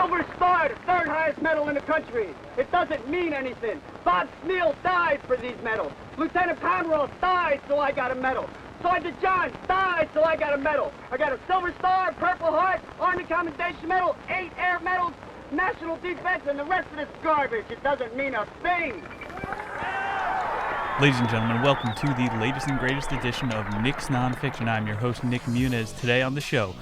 Silver Star, the third highest medal in the country. It doesn't mean anything. Bob Sneal died for these medals. Lieutenant Pomeroy died, so I got a medal. Sergeant John died, so I got a medal. I got a Silver Star, Purple Heart, Army Commendation Medal, 8 Air Medals, National Defense, and the rest of this garbage. It doesn't mean a thing. Ladies and gentlemen, welcome to the latest and greatest edition of Nick's Nonfiction. I'm your host, Nick Muniz. Today on the show,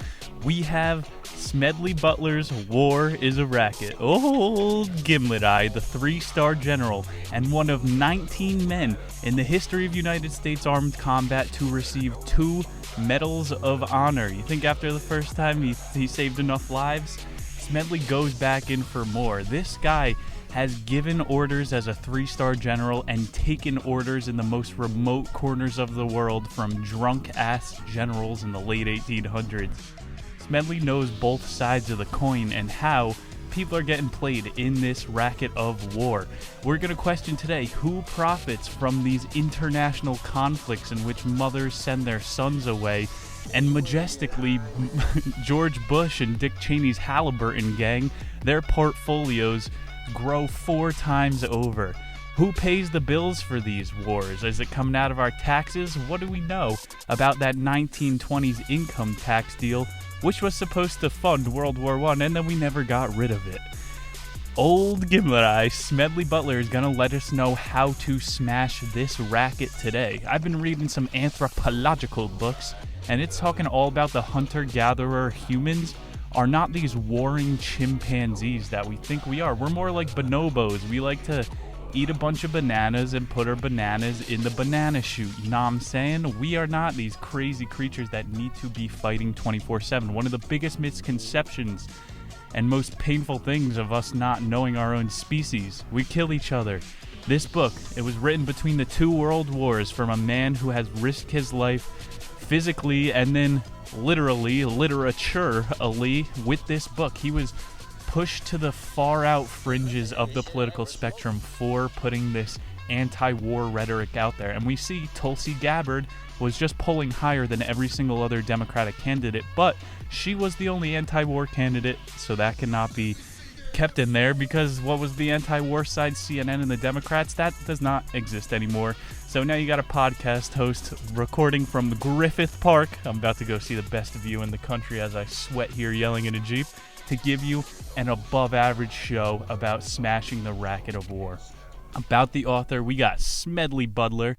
we have Smedley Butler's War is a Racket. Old WWII, the 3-star general, and one of 19 men in the history of United States Armed Combat to receive 2 Medals of Honor. You think after the first time he saved enough lives? Smedley goes back in for more. This guy has given orders as a 3-star general and taken orders in the most remote corners of the world from drunk-ass generals in the late 1800s. Smedley knows both sides of the coin and how people are getting played in this racket of war. We're going to question today who profits from these international conflicts in which mothers send their sons away, and majestically, George Bush and Dick Cheney's Halliburton gang, their portfolios grow 4 times over. Who pays the bills for these wars? Is it coming out of our taxes? What do we know about that 1920s income tax deal, which was supposed to fund World War I, and then we never got rid of it? Old WWII, Smedley Butler, is going to let us know how to smash this racket today. I've been reading some anthropological books, and it's talking all about the hunter-gatherer humans are not these warring chimpanzees that we think we are. We're more like bonobos. We like to eat a bunch of bananas and put our bananas in the banana chute. You know what I'm saying? We are not these crazy creatures that need to be fighting 24/7. One of the biggest misconceptions and most painful things of us not knowing our own species. We kill each other. This book, it was written between the 2 world wars from a man who has risked his life physically and then literally, literaturally with this book. He was pushed to the far out fringes of the political spectrum for putting this anti-war rhetoric out there. And we see Tulsi Gabbard was just polling higher than every single other Democratic candidate, but she was the only anti-war candidate, so that cannot be kept in there, because what was the anti-war side, CNN and the Democrats? That does not exist anymore. So now you got a podcast host recording from Griffith Park. I'm about to go see the best view in the country as I sweat here yelling in a Jeep, to give you an above-average show about smashing the racket of war. About the author, we got Smedley Butler,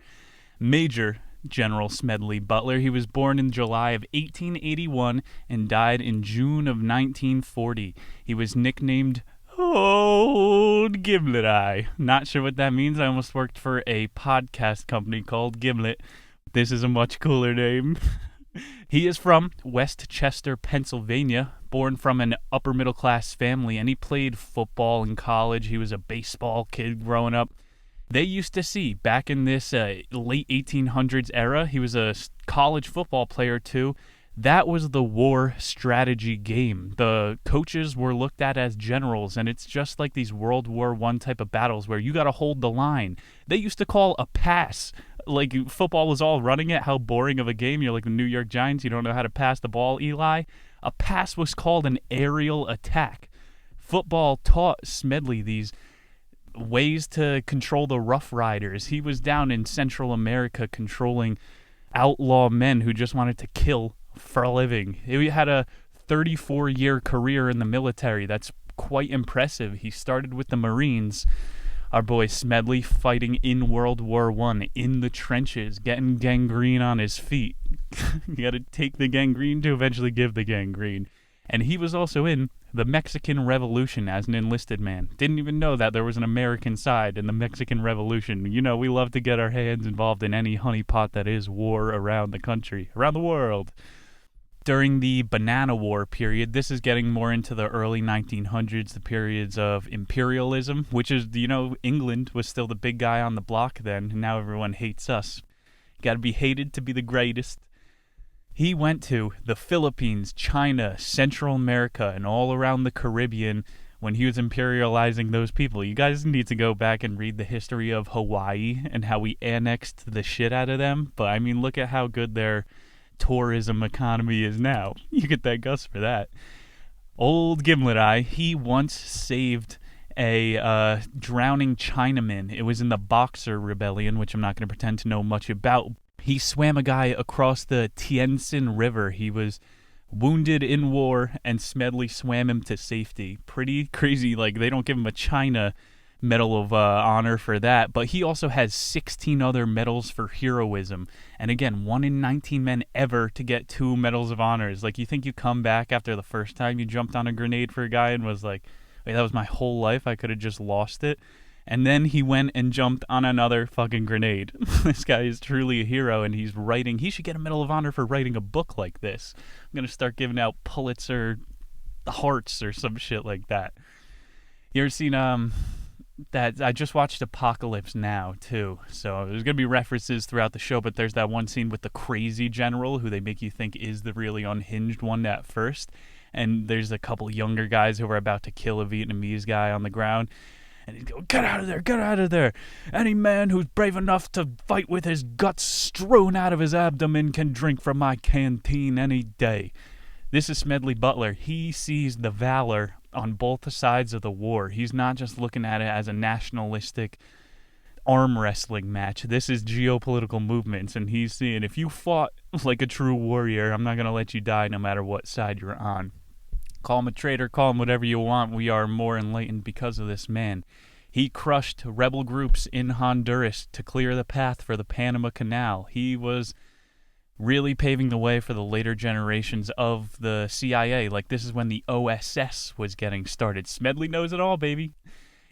Major General Smedley Butler. He was born in July of 1881 and died in June of 1940. He was nicknamed Old WWII. Not sure what that means. I almost worked for a podcast company called Gimlet. This is a much cooler name. He is from West Chester, Pennsylvania, born from an upper-middle-class family, and he played football in college. He was a baseball kid growing up. They used to see, back in this late 1800s era, he was a college football player too. That was the war strategy game. The coaches were looked at as generals, and it's just like these World War I type of battles where you got to hold the line. They used to call a pass, like football was all running it. How boring of a game. You're like the New York Giants. You don't know how to pass the ball, Eli. A pass was called an aerial attack. Football taught Smedley these ways to control the Rough Riders. He was down in Central America controlling outlaw men who just wanted to kill for a living. He had a 34-year career in the military. That's quite impressive. He started with the Marines. Our boy Smedley fighting in World War I, in the trenches, getting gangrene on his feet. You got to take the gangrene to eventually give the gangrene. And he was also in the Mexican Revolution as an enlisted man. Didn't even know that there was an American side in the Mexican Revolution. You know, we love to get our hands involved in any honeypot that is war around the country, around the world. During the Banana War period, this is getting more into the early 1900s, the periods of imperialism, which is, you know, England was still the big guy on the block then, and now everyone hates us. You gotta be hated to be the greatest. He went to the Philippines, China, Central America, and all around the Caribbean when he was imperializing those people. You guys need to go back and read the history of Hawaii and how we annexed the shit out of them. But, I mean, look at how good their tourism economy is now. You can thank us for that. Old Gimlet Eye, he once saved a drowning Chinaman. It was in the Boxer Rebellion, which I'm not going to pretend to know much about. He swam a guy across the Tientsin River. He was wounded in war, and Smedley swam him to safety. Pretty crazy. Like, they don't give him a China Medal of Honor for that, but he also has 16 other medals for heroism. And again, 1 in 19 men ever to get 2 medals of honors. Like, you think you come back after the first time you jumped on a grenade for a guy and was like, wait, that was my whole life, I could have just lost it. And then he went and jumped on another fucking grenade. This guy is truly a hero, and he should get a Medal of Honor for writing a book like this. I'm going to start giving out Pulitzer hearts or some shit like that. You ever seen, that I just watched Apocalypse Now too, so there's gonna be references throughout the show, but there's that one scene with the crazy general who they make you think is the really unhinged one at first, and there's a couple younger guys who are about to kill a Vietnamese guy on the ground, and he's going, get out of there, any man who's brave enough to fight with his guts strewn out of his abdomen can drink from my canteen any day. This is Smedley Butler. He sees the valor on both sides of the war. He's not just looking at it as a nationalistic arm wrestling match. This is geopolitical movements, and he's seeing, if you fought like a true warrior, I'm not going to let you die no matter what side you're on. Call him a traitor, call him whatever you want. We are more enlightened because of this man. He crushed rebel groups in Honduras to clear the path for the Panama Canal. He was really paving the way for the later generations of the CIA. Like, this is when the OSS was getting started. Smedley knows it all, baby.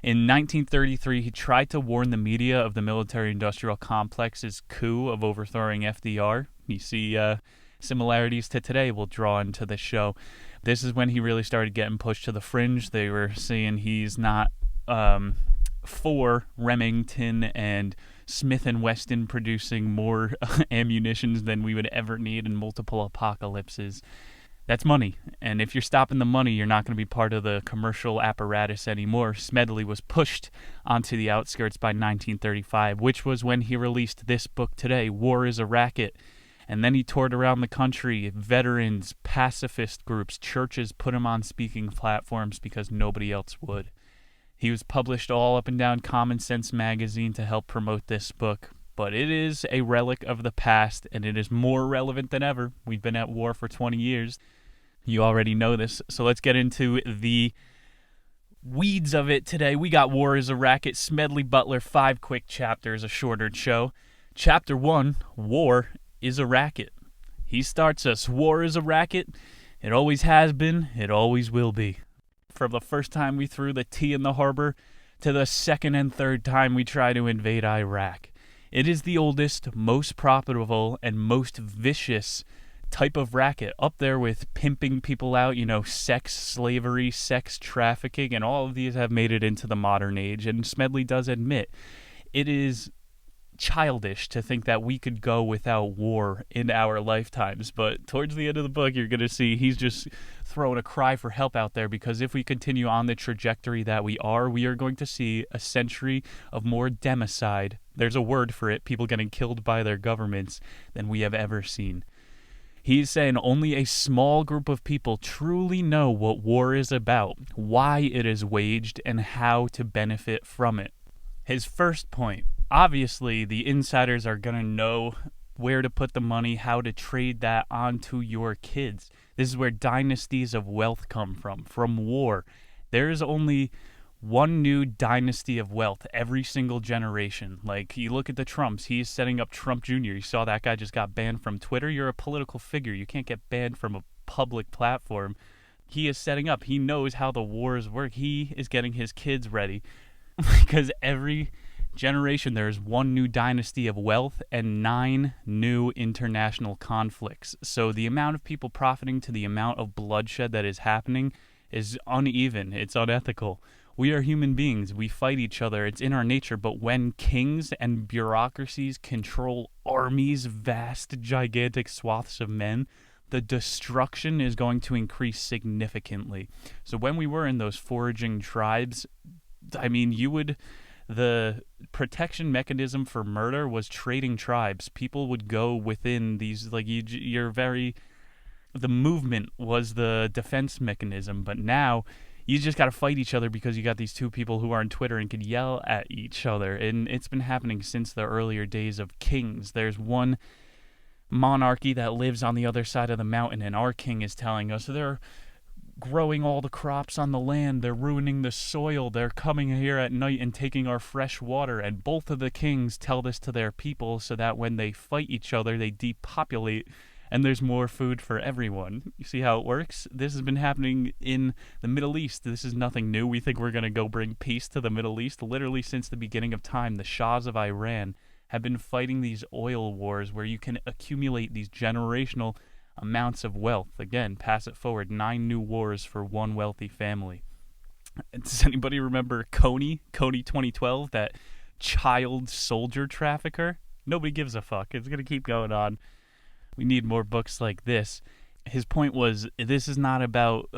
In 1933, he tried to warn the media of the military-industrial complex's coup of overthrowing FDR. You see similarities to today we'll draw into the show. This is when he really started getting pushed to the fringe. They were seeing he's not for Remington and Smith & Wesson producing more ammunitions than we would ever need in multiple apocalypses. That's money, and if you're stopping the money, you're not going to be part of the commercial apparatus anymore. Smedley was pushed onto the outskirts by 1935, which was when he released this book today, War is a Racket. And then he toured around the country. Veterans, pacifist groups, churches put him on speaking platforms because nobody else would. He was published all up and down Common Sense magazine to help promote this book, but it is a relic of the past, and it is more relevant than ever. We've been at war for 20 years. You already know this, so let's get into the weeds of it today. We got War is a Racket, Smedley Butler, 5 quick chapters, a shorter show. Chapter 1, War is a Racket. He starts us, war is a racket. It always has been, it always will be. From the first time we threw the tea in the harbor to the second and third time we try to invade Iraq. It is the oldest, most profitable, and most vicious type of racket, up there with pimping people out, sex slavery, sex trafficking, and all of these have made it into the modern age. And Smedley does admit it is childish to think that we could go without war in our lifetimes, but towards the end of the book you're going to see he's just throwing a cry for help out there, because if we continue on the trajectory that we are going to see a century of more democide, there's a word for it, people getting killed by their governments, than we have ever seen. He's saying only a small group of people truly know what war is about, why it is waged, and how to benefit from it. His first point: obviously, the insiders are going to know where to put the money, how to trade that onto your kids. This is where dynasties of wealth come from war. There is only one new dynasty of wealth every single generation. Like, you look at the Trumps, he's setting up Trump Jr. You saw that guy just got banned from Twitter. You're a political figure. You can't get banned from a public platform. He is setting up. He knows how the wars work. He is getting his kids ready because every generation there is one new dynasty of wealth and 9 new international conflicts. So the amount of people profiting to the amount of bloodshed that is happening is uneven. It's unethical. We are human beings. We fight each other. It's in our nature. But when kings and bureaucracies control armies, vast, gigantic swaths of men, the destruction is going to increase significantly. So when we were in those foraging tribes, the protection mechanism for murder was trading tribes. People would go within these, you're very the movement was the defense mechanism, but now you just got to fight each other because you got these two people who are on Twitter and can yell at each other. And it's been happening since the earlier days of kings. There's one monarchy that lives on the other side of the mountain, and our king is telling us they're growing all the crops on the land, they're ruining the soil, they're coming here at night and taking our fresh water. And both of the kings tell this to their people so that when they fight each other, they depopulate and there's more food for everyone. You see how it works? This has been happening in the Middle East. This is nothing new. We think we're going to go bring peace to the Middle East. Literally since the beginning of time, the Shahs of Iran have been fighting these oil wars where you can accumulate these generational amounts of wealth. Again, pass it forward, 9 new wars for one wealthy family. Does anybody remember Coney 2012, that child soldier trafficker? Nobody gives a fuck. It's going to keep going on. We need more books like this. His point was, this is not about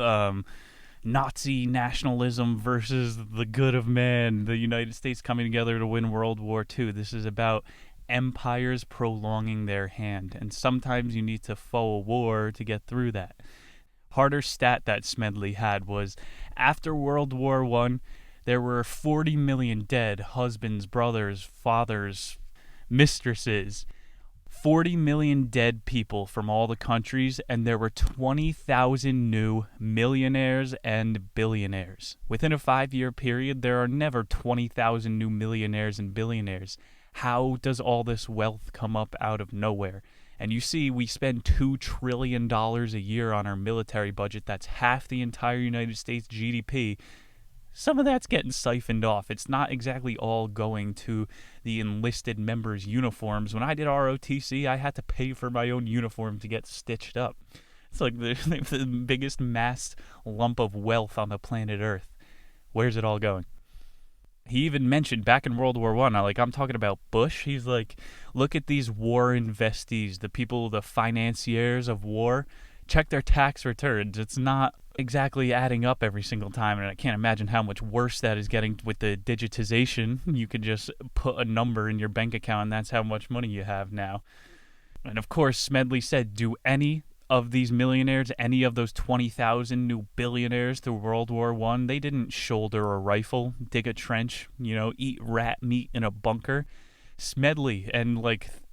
Nazi nationalism versus the good of man, the United States coming together to win World War II. This is about empires prolonging their hand, and sometimes you need to foe a war to get through that. Harder stat that Smedley had was, after World War I, there were 40 million dead husbands, brothers, fathers, mistresses. 40 million dead people from all the countries, and there were 20,000 new millionaires and billionaires. Within a 5-year period, there are never 20,000 new millionaires and billionaires. How does all this wealth come up out of nowhere? And you see, we spend $2 trillion a year on our military budget. That's half the entire United States GDP. Some of that's getting siphoned off. It's not exactly all going to the enlisted members' uniforms. When I did ROTC, I had to pay for my own uniform to get stitched up. It's like the biggest mass lump of wealth on the planet Earth. Where's it all going? He even mentioned back in World War I, I'm talking about Bush. He's like, look at these war investees, the people, the financiers of war. Check their tax returns. It's not exactly adding up every single time, and I can't imagine how much worse that is getting with the digitization. You can just put a number in your bank account, and that's how much money you have now. And of course, Smedley said, do any of these millionaires, any of those 20,000 new billionaires through World War I, they didn't shoulder a rifle, dig a trench, eat rat meat in a bunker. Smedley and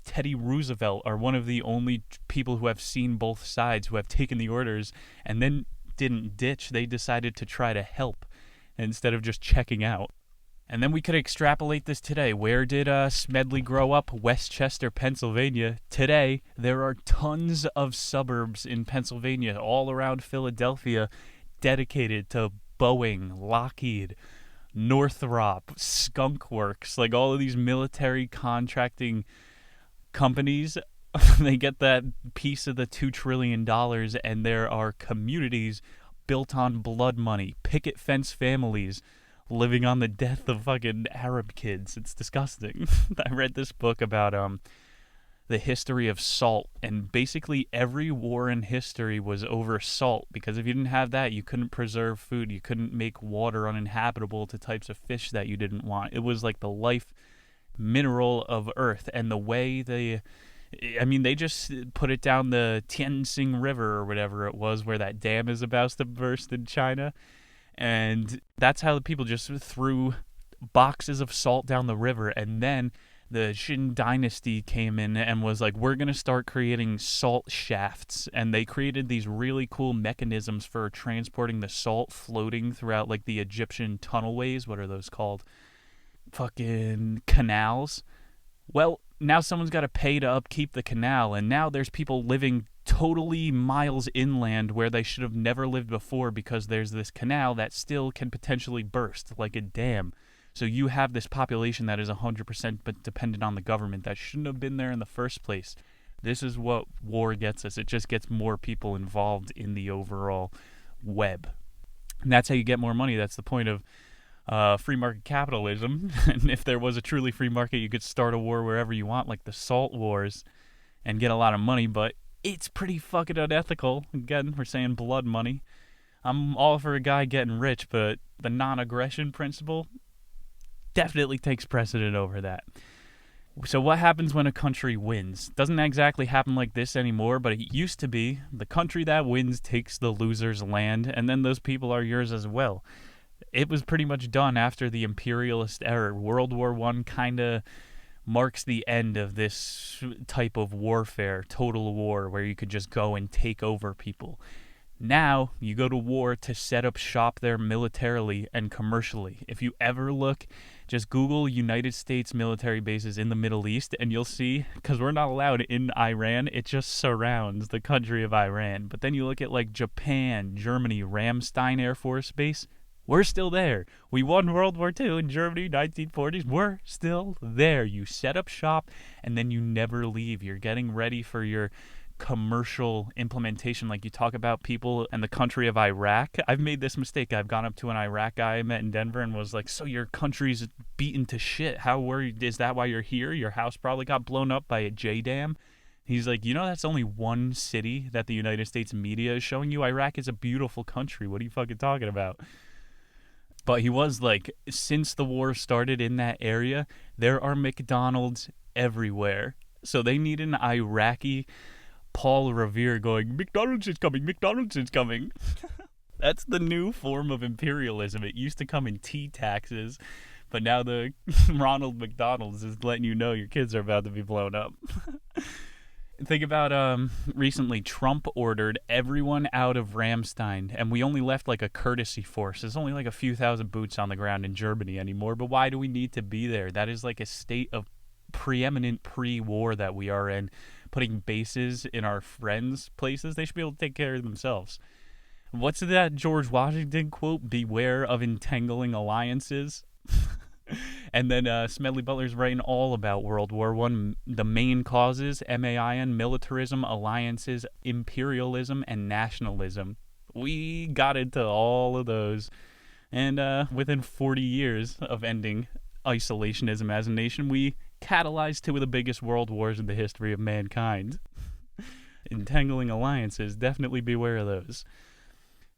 Teddy Roosevelt are one of the only people who have seen both sides, who have taken the orders and then didn't ditch. They decided to try to help instead of just checking out. And then we could extrapolate this today. Where did Smedley grow up? Westchester, Pennsylvania. Today, there are tons of suburbs in Pennsylvania, all around Philadelphia, dedicated to Boeing, Lockheed, Northrop, Skunk Works, all of these military contracting companies. They get that piece of the $2 trillion, and there are communities built on blood money, picket fence families living on the death of fucking Arab kids. It's disgusting. I read this book about the history of salt, and basically every war in history was over salt, because if you didn't have that, you couldn't preserve food, you couldn't make water uninhabitable to types of fish that you didn't want. It was like the life mineral of Earth, and the way they just put it down the Tianjin River or whatever it was, where that dam is about to burst in China. And that's how the people just threw boxes of salt down the river. And then the Qin dynasty came in and was like, we're going to start creating salt shafts. And they created these really cool mechanisms for transporting the salt floating throughout the Egyptian tunnelways. What are those called? Fucking canals. Well, now someone's got to pay to upkeep the canal, and now there's people living totally miles inland where they should have never lived before, because there's this canal that still can potentially burst like a dam. So you have this population that is 100% but dependent on the government that shouldn't have been there in the first place. This is what war gets us. It just gets more people involved in the overall web. And that's how you get more money. That's the point of free market capitalism. And if there was a truly free market, you could start a war wherever you want, like the Salt Wars, and get a lot of money. But it's pretty fucking unethical. Again, we're saying blood money. I'm all for a guy getting rich, but the non-aggression principle definitely takes precedent over that. So what happens when a country wins? Doesn't exactly happen like this anymore, but it used to be the country that wins takes the loser's land, and then those people are yours as well. It was pretty much done after the imperialist era. World War I kind of marks the end of this type of warfare, total war, where you could just go and take over people. Now, you go to war to set up shop there militarily and commercially. If you ever look, just Google United States military bases in the Middle East, and you'll see, because we're not allowed in Iran, it just surrounds the country of Iran. But then you look at like Japan, Germany, Ramstein Air Force Base, we're still there. We won World War II in Germany, 1940s. We're still there. You set up shop, and then you never leave. You're getting ready for your commercial implementation. Like you talk about people and the country of Iraq. I've made this mistake. I've gone up to an Iraq guy I met in Denver and was like, so your country's beaten to shit. How worried is that why you're here? Your house probably got blown up by a J-dam. He's like, that's only one city that the United States media is showing you. Iraq is a beautiful country. What are you fucking talking about? But he was like, since the war started in that area, there are McDonald's everywhere. So they need an Iraqi Paul Revere going, McDonald's is coming, McDonald's is coming. That's the new form of imperialism. It used to come in tea taxes, but now the Ronald McDonald's is letting you know your kids are about to be blown up. Think about recently Trump ordered everyone out of Ramstein, and we only left like a courtesy force. There's only like a few thousand boots on the ground in Germany anymore, but why do we need to be there? That is like a state of preeminent pre-war that we are in, putting bases in our friends' places. They should be able to take care of themselves. What's that George Washington quote? Beware of entangling alliances. And then Smedley Butler's writing all about World War I, the main causes, MAIN, militarism, alliances, imperialism, and nationalism. We got into all of those. And within 40 years of ending isolationism as a nation, we catalyzed two of the biggest world wars in the history of mankind. Entangling alliances, definitely beware of those.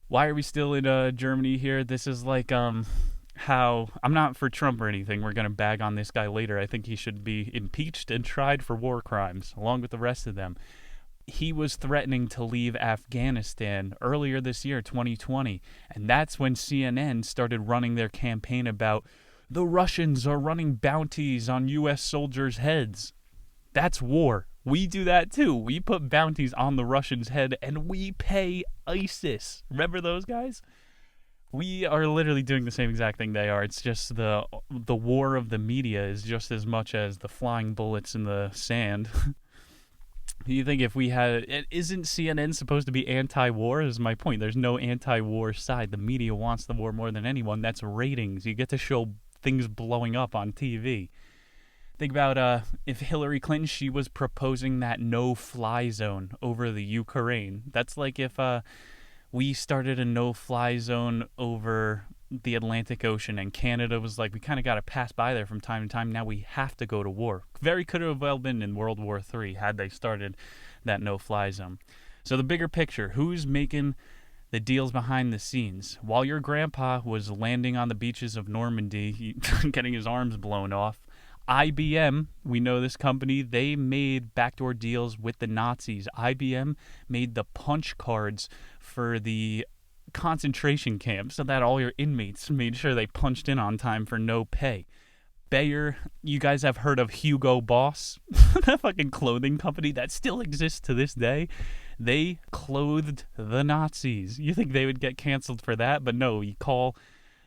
Why are we still in Germany here? This is like how I'm not for Trump or anything. We're going to bag on this guy later. I think he should be impeached and tried for war crimes, along with the rest of them. He was threatening to leave Afghanistan earlier this year, 2020, and that's when CNN started running their campaign about the Russians are running bounties on U.S. soldiers' heads. That's war. We do that too. We put bounties on the Russians' head, and we pay ISIS. Remember those guys? We are literally doing the same exact thing they are. It's just the war of the media is just as much as the flying bullets in the sand. You think if we had... Isn't CNN supposed to be anti-war? Is my point. There's no anti-war side. The media wants the war more than anyone. That's ratings. You get to show things blowing up on TV. Think about if Hillary Clinton, she was proposing that no-fly zone over the Ukraine. That's like if... we started a no-fly zone over the Atlantic Ocean, and Canada was like, we kind of got to pass by there from time to time. Now we have to go to war. Very could have well been in World War III had they started that no-fly zone. So the bigger picture, who's making the deals behind the scenes? While your grandpa was landing on the beaches of Normandy, getting his arms blown off, IBM, we know this company, they made backdoor deals with the Nazis. IBM made the punch cards for the concentration camps so that all your inmates made sure they punched in on time for no pay. Bayer, you guys have heard of Hugo Boss? That fucking clothing company that still exists to this day. They clothed the Nazis. You think they would get canceled for that? But no, you call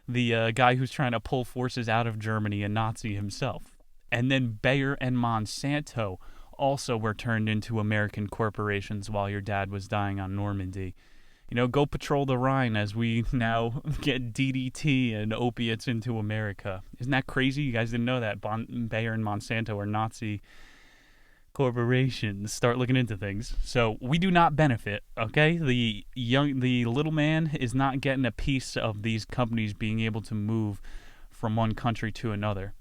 the guy who's trying to pull forces out of Germany a Nazi himself. And then Bayer and Monsanto also were turned into American corporations while your dad was dying on Normandy. You know, go patrol the Rhine as we now get DDT and opiates into America. Isn't that crazy? You guys didn't know that Bayer and Monsanto are Nazi corporations. Start looking into things. So we do not benefit, okay? The little man is not getting a piece of these companies being able to move from one country to another.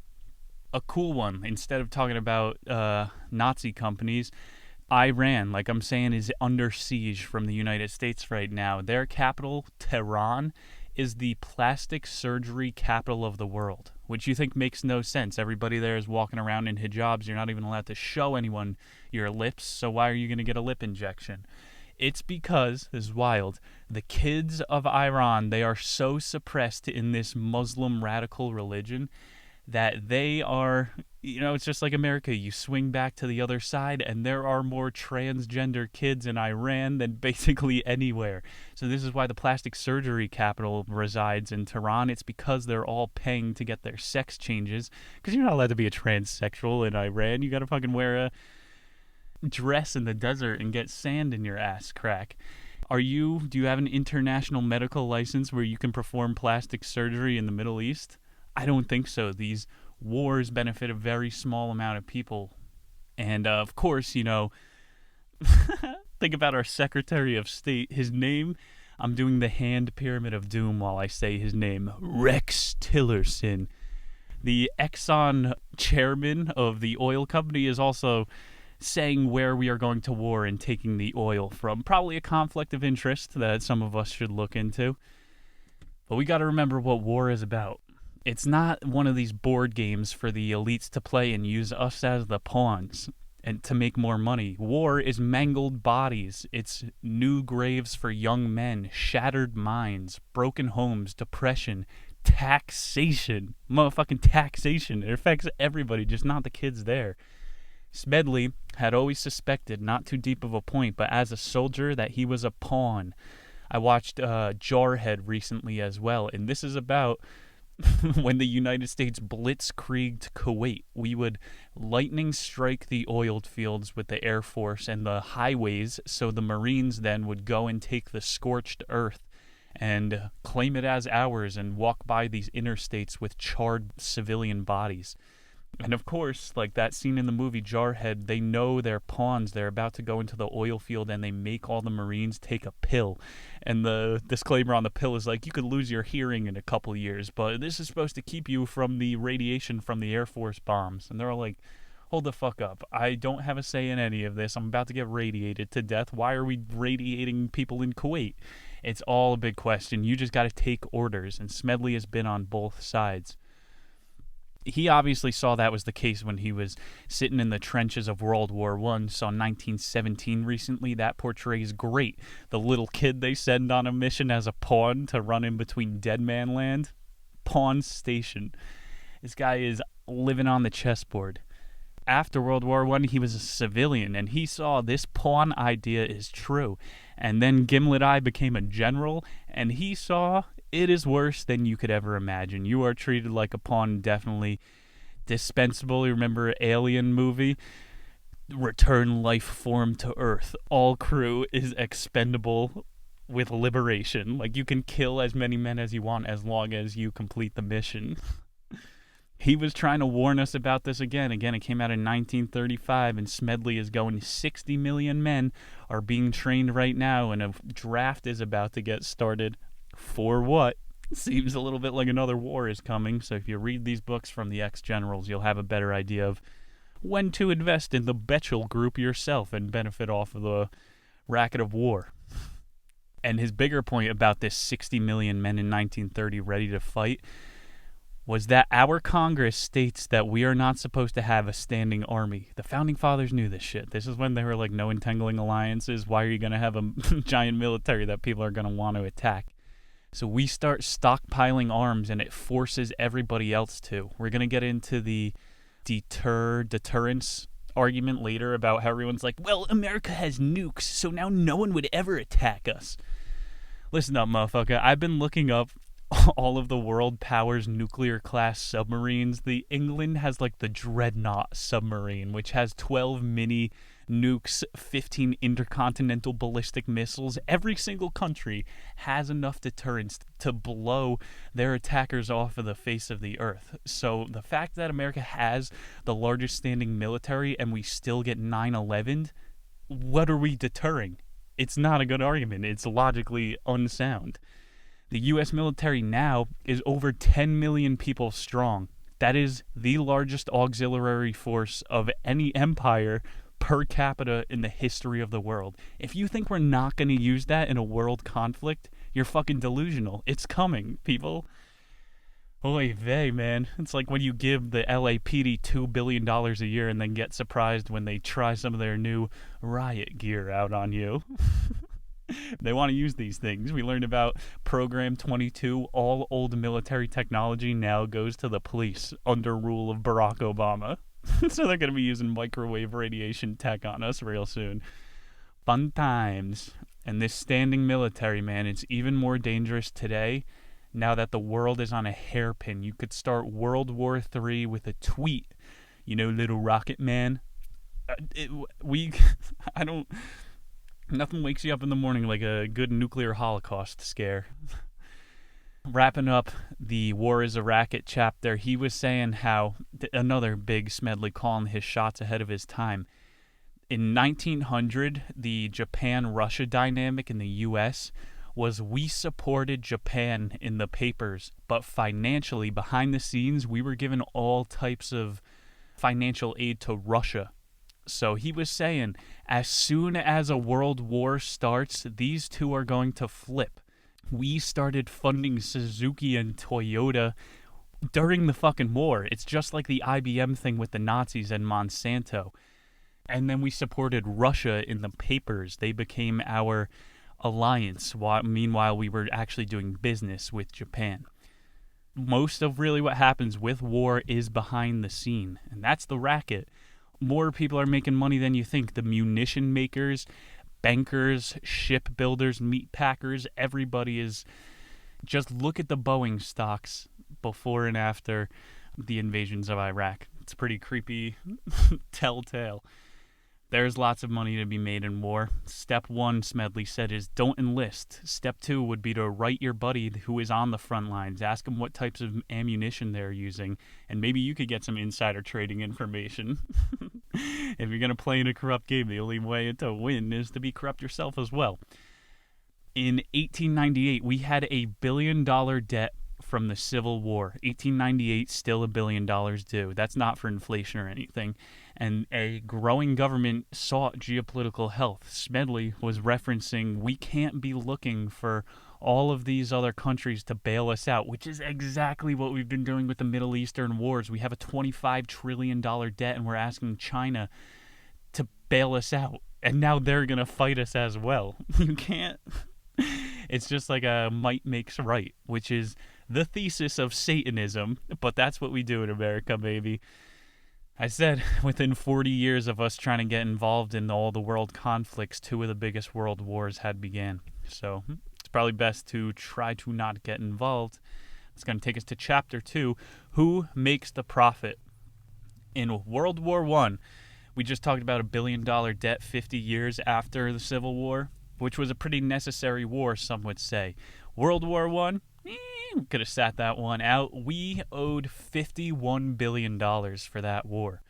A cool one, instead of talking about Nazi companies, Iran, like I'm saying, is under siege from the United States right now. Their capital, Tehran, is the plastic surgery capital of the world. which you think makes no sense. Everybody there is walking around in hijabs. You're not even allowed to show anyone your lips, so why are you going to get a lip injection? It's because, this is wild, the kids of Iran, they are so suppressed in this Muslim radical religion that they are, it's just like America. You swing back to the other side, and there are more transgender kids in Iran than basically anywhere. So this is why the plastic surgery capital resides in Tehran. It's because they're all paying to get their sex changes, because you're not allowed to be a transsexual in Iran. You got to fucking wear a dress in the desert and get sand in your ass crack. Do you have an international medical license where you can perform plastic surgery in the Middle East? I don't think so. These wars benefit a very small amount of people. And of course, think about our Secretary of State. His name, I'm doing the hand pyramid of doom while I say his name, Rex Tillerson. The Exxon chairman of the oil company is also saying where we are going to war and taking the oil from. Probably a conflict of interest that some of us should look into. But we got to remember what war is about. It's not one of these board games for the elites to play and use us as the pawns and to make more money. War is mangled bodies. It's new graves for young men, shattered minds, broken homes, depression, taxation. Motherfucking taxation. It affects everybody, just not the kids there. Smedley had always suspected, not too deep of a point, but as a soldier, that he was a pawn. I watched Jarhead recently as well, and this is about when the United States blitzkrieged Kuwait. We would lightning strike the oil fields with the Air Force and the highways, so the Marines then would go and take the scorched earth and claim it as ours and walk by these interstates with charred civilian bodies. And of course, like that scene in the movie Jarhead, they know they're pawns. They're about to go into the oil field, and they make all the Marines take a pill. And the disclaimer on the pill is like, you could lose your hearing in a couple years, but this is supposed to keep you from the radiation from the Air Force bombs. And they're all like, hold the fuck up. I don't have a say in any of this. I'm about to get radiated to death. Why are we radiating people in Kuwait? It's all a big question. You just got to take orders. And Smedley has been on both sides. He obviously saw that was the case when he was sitting in the trenches of World War I. Saw 1917 recently. That portrays great. The little kid they send on a mission as a pawn to run in between dead man land. Pawn station. This guy is living on the chessboard. After World War I, he was a civilian, and he saw this pawn idea is true. And then Gimlet Eye became a general, and he saw it is worse than you could ever imagine. You are treated like a pawn, definitely dispensable. You remember Alien movie? Return life form to Earth. All crew is expendable with liberation. Like, you can kill as many men as you want as long as you complete the mission. He was trying to warn us about this again. Again, it came out in 1935, and Smedley is going 60 million men are being trained right now, and a draft is about to get started. For what? Seems a little bit like another war is coming, so if you read these books from the ex-generals, you'll have a better idea of when to invest in the Betchel group yourself and benefit off of the racket of war. And his bigger point about this 60 million men in 1930 ready to fight was that our Congress states that we are not supposed to have a standing army. The Founding Fathers knew this shit. This is when they were like, no entangling alliances. Why are you going to have a giant military that people are going to want to attack? So we start stockpiling arms, and it forces everybody else to. We're going to get into the deterrence argument later about how everyone's like, well, America has nukes, so now no one would ever attack us. Listen up, motherfucker. I've been looking up all of the world powers' nuclear-class submarines. The England has, like, the Dreadnought submarine, which has 12 mini nukes, 15 intercontinental ballistic missiles. Every single country has enough deterrence to blow their attackers off of the face of the earth. So the fact that America has the largest standing military and we still get 9/11, what are we deterring? It's not a good argument. It's logically unsound. The U.S. military now is over 10 million people strong. That is the largest auxiliary force of any empire per capita in the history of the world. If you think we're not going to use that in a world conflict, you're fucking delusional. It's coming, people. Oy vey, man. It's like when you give the LAPD $2 billion a year and then get surprised when they try some of their new riot gear out on you. They want to use these things. We learned about Program 22. All old military technology now goes to the police under rule of Barack Obama. So they're going to be using microwave radiation tech on us real soon. Fun times. And this standing military, man, it's even more dangerous today now that the world is on a hairpin. You could start World War III with a tweet. You know, little rocket man. Nothing wakes you up in the morning like a good nuclear holocaust scare. Wrapping up the War is a Racket chapter, he was saying how, another big Smedley calling his shots ahead of his time. In 1900, the Japan-Russia dynamic in the U.S. was we supported Japan in the papers, but financially, behind the scenes, we were given all types of financial aid to Russia. So he was saying, as soon as a world war starts, these two are going to flip. We started funding Suzuki and Toyota during the fucking war. It's just like the IBM thing with the Nazis and Monsanto. And then we supported Russia in the papers. They became our alliance, meanwhile we were actually doing business with Japan. Most of really what happens with war is behind the scene, and that's the racket. More people are making money than you think. The munition makers, bankers, shipbuilders, meat packers, everybody is... Just look at the Boeing stocks before and after the invasions of Iraq. It's a pretty creepy telltale. There's lots of money to be made in war. Step 1, Smedley said, is don't enlist. Step 2 would be to write your buddy who is on the front lines. Ask him what types of ammunition they're using, and maybe you could get some insider trading information. If you're going to play in a corrupt game, the only way to win is to be corrupt yourself as well. In 1898, we had a $1 billion debt from the Civil War. 1898, still $1 billion due. That's not for inflation or anything. And a growing government sought geopolitical health. Smedley was referencing we can't be looking for all of these other countries to bail us out, which is exactly what we've been doing with the Middle Eastern wars. We have a $25 trillion debt, and we're asking China to bail us out. And now they're going to fight us as well. You can't... It's just like a might makes right, which is the thesis of Satanism, but that's what we do in America, baby. I said within 40 years of us trying to get involved in all the world conflicts, 2 of the biggest world wars had began. So it's probably best to try to not get involved. It's going to take us to Chapter 2, Who Makes the Profit? In World War I, we just talked about $1 billion debt 50 years after the Civil War, which was a pretty necessary war, some would say. World War I, could have sat that one out. We owed $51 billion for that war.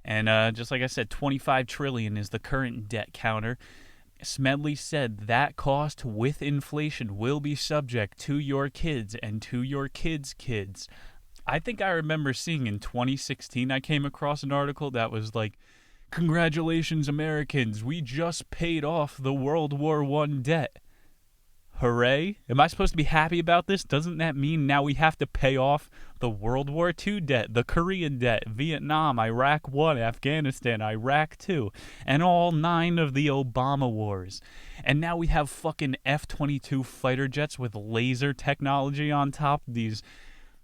And just like I said, $25 trillion is the current debt counter. Smedley said that cost with inflation will be subject to your kids and to your kids' kids. I think I remember seeing in 2016, I came across an article that was like, congratulations, Americans, we just paid off the World War I debt. Hooray? Am I supposed to be happy about this? Doesn't that mean now we have to pay off the World War II debt, the Korean debt, Vietnam, Iraq I, Afghanistan, Iraq II, and all 9 of the Obama wars? And now we have fucking F-22 fighter jets with laser technology on top, these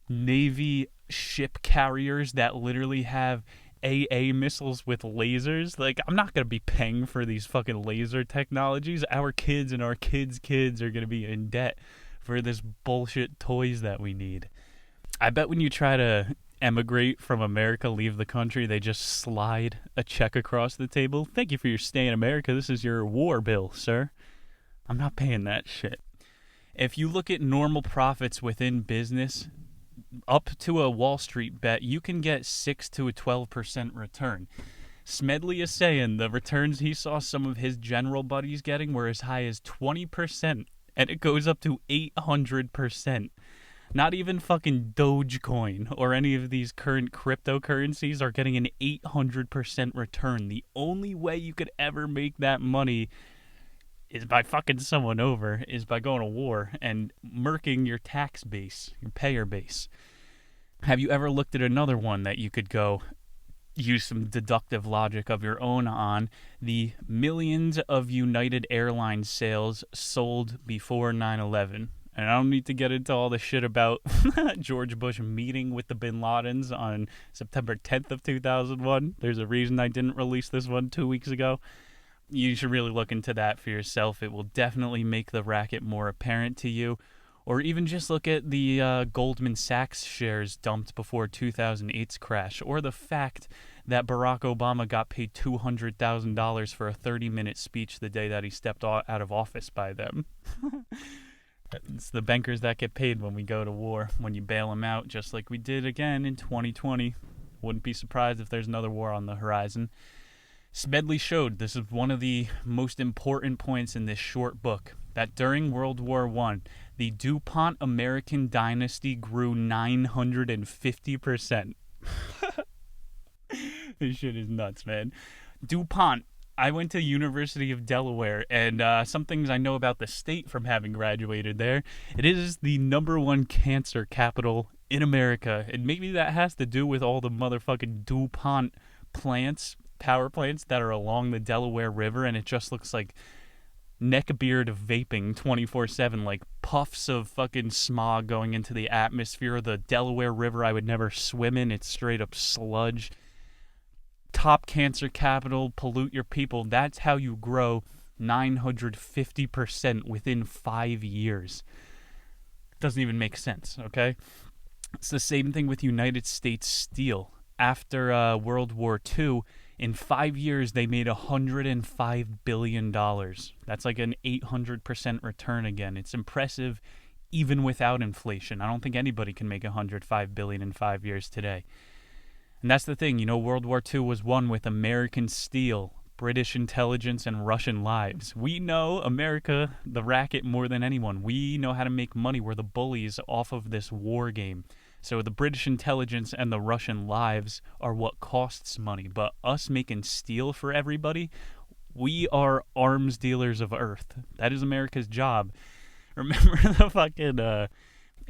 Navy ship carriers that literally have AA missiles with lasers. Like, I'm not going to be paying for these fucking laser technologies. Our kids and our kids' kids are going to be in debt for this bullshit toys that we need. I bet when you try to emigrate from America, leave the country, they just slide a check across the table. Thank you for your stay in America. This is your war bill, sir. I'm not paying that shit. If you look at normal profits within business, up to a Wall Street bet, you can get 6 to a 12% return. Smedley is saying the returns he saw some of his general buddies getting were as high as 20%, and it goes up to 800%. Not even fucking Dogecoin or any of these current cryptocurrencies are getting an 800% return. The only way you could ever make that money is by fucking someone over, is by going to war and murking your tax base, your payer base. Have you ever looked at another one that you could go use some deductive logic of your own on? The millions of United Airlines sales sold before 9/11. And I don't need to get into all the shit about George Bush meeting with the Bin Ladens on September 10th of 2001. There's a reason I didn't release this one 2 weeks ago. You should really look into that for yourself. It will definitely make the racket more apparent to you. Or even just look at the Goldman Sachs shares dumped before 2008's crash, or the fact that Barack Obama got paid $200,000 for a 30-minute speech the day that he stepped out of office by them. It's the bankers that get paid when we go to war, when you bail them out, just like we did again in 2020. Wouldn't be surprised if there's another war on the horizon. Smedley showed, this is one of the most important points in this short book, that during World War I, the DuPont American dynasty grew 950%. This shit is nuts, man. DuPont. I went to University of Delaware, and some things I know about the state from having graduated there. It is the #1 cancer capital in America, and maybe that has to do with all the motherfucking DuPont plants, power plants that are along the Delaware River, and it just looks like neckbeard vaping 24/7, like puffs of fucking smog going into the atmosphere. The Delaware River I would never swim in. It's straight up sludge. Top cancer capital, pollute your people. That's how you grow 950% within 5 years. Doesn't even make sense, okay? It's the same thing with United States Steel. After World War II, in 5 years, they made $105 billion. That's like an 800% return again. It's impressive even without inflation. I don't think anybody can make $105 billion in 5 years today. And that's the thing, World War II was won with American steel, British intelligence, and Russian lives. We know America, the racket, more than anyone. We know how to make money. We're the bullies off of this war game. So the British intelligence and the Russian lives are what costs money. But us making steel for everybody, we are arms dealers of Earth. That is America's job. Remember the fucking, I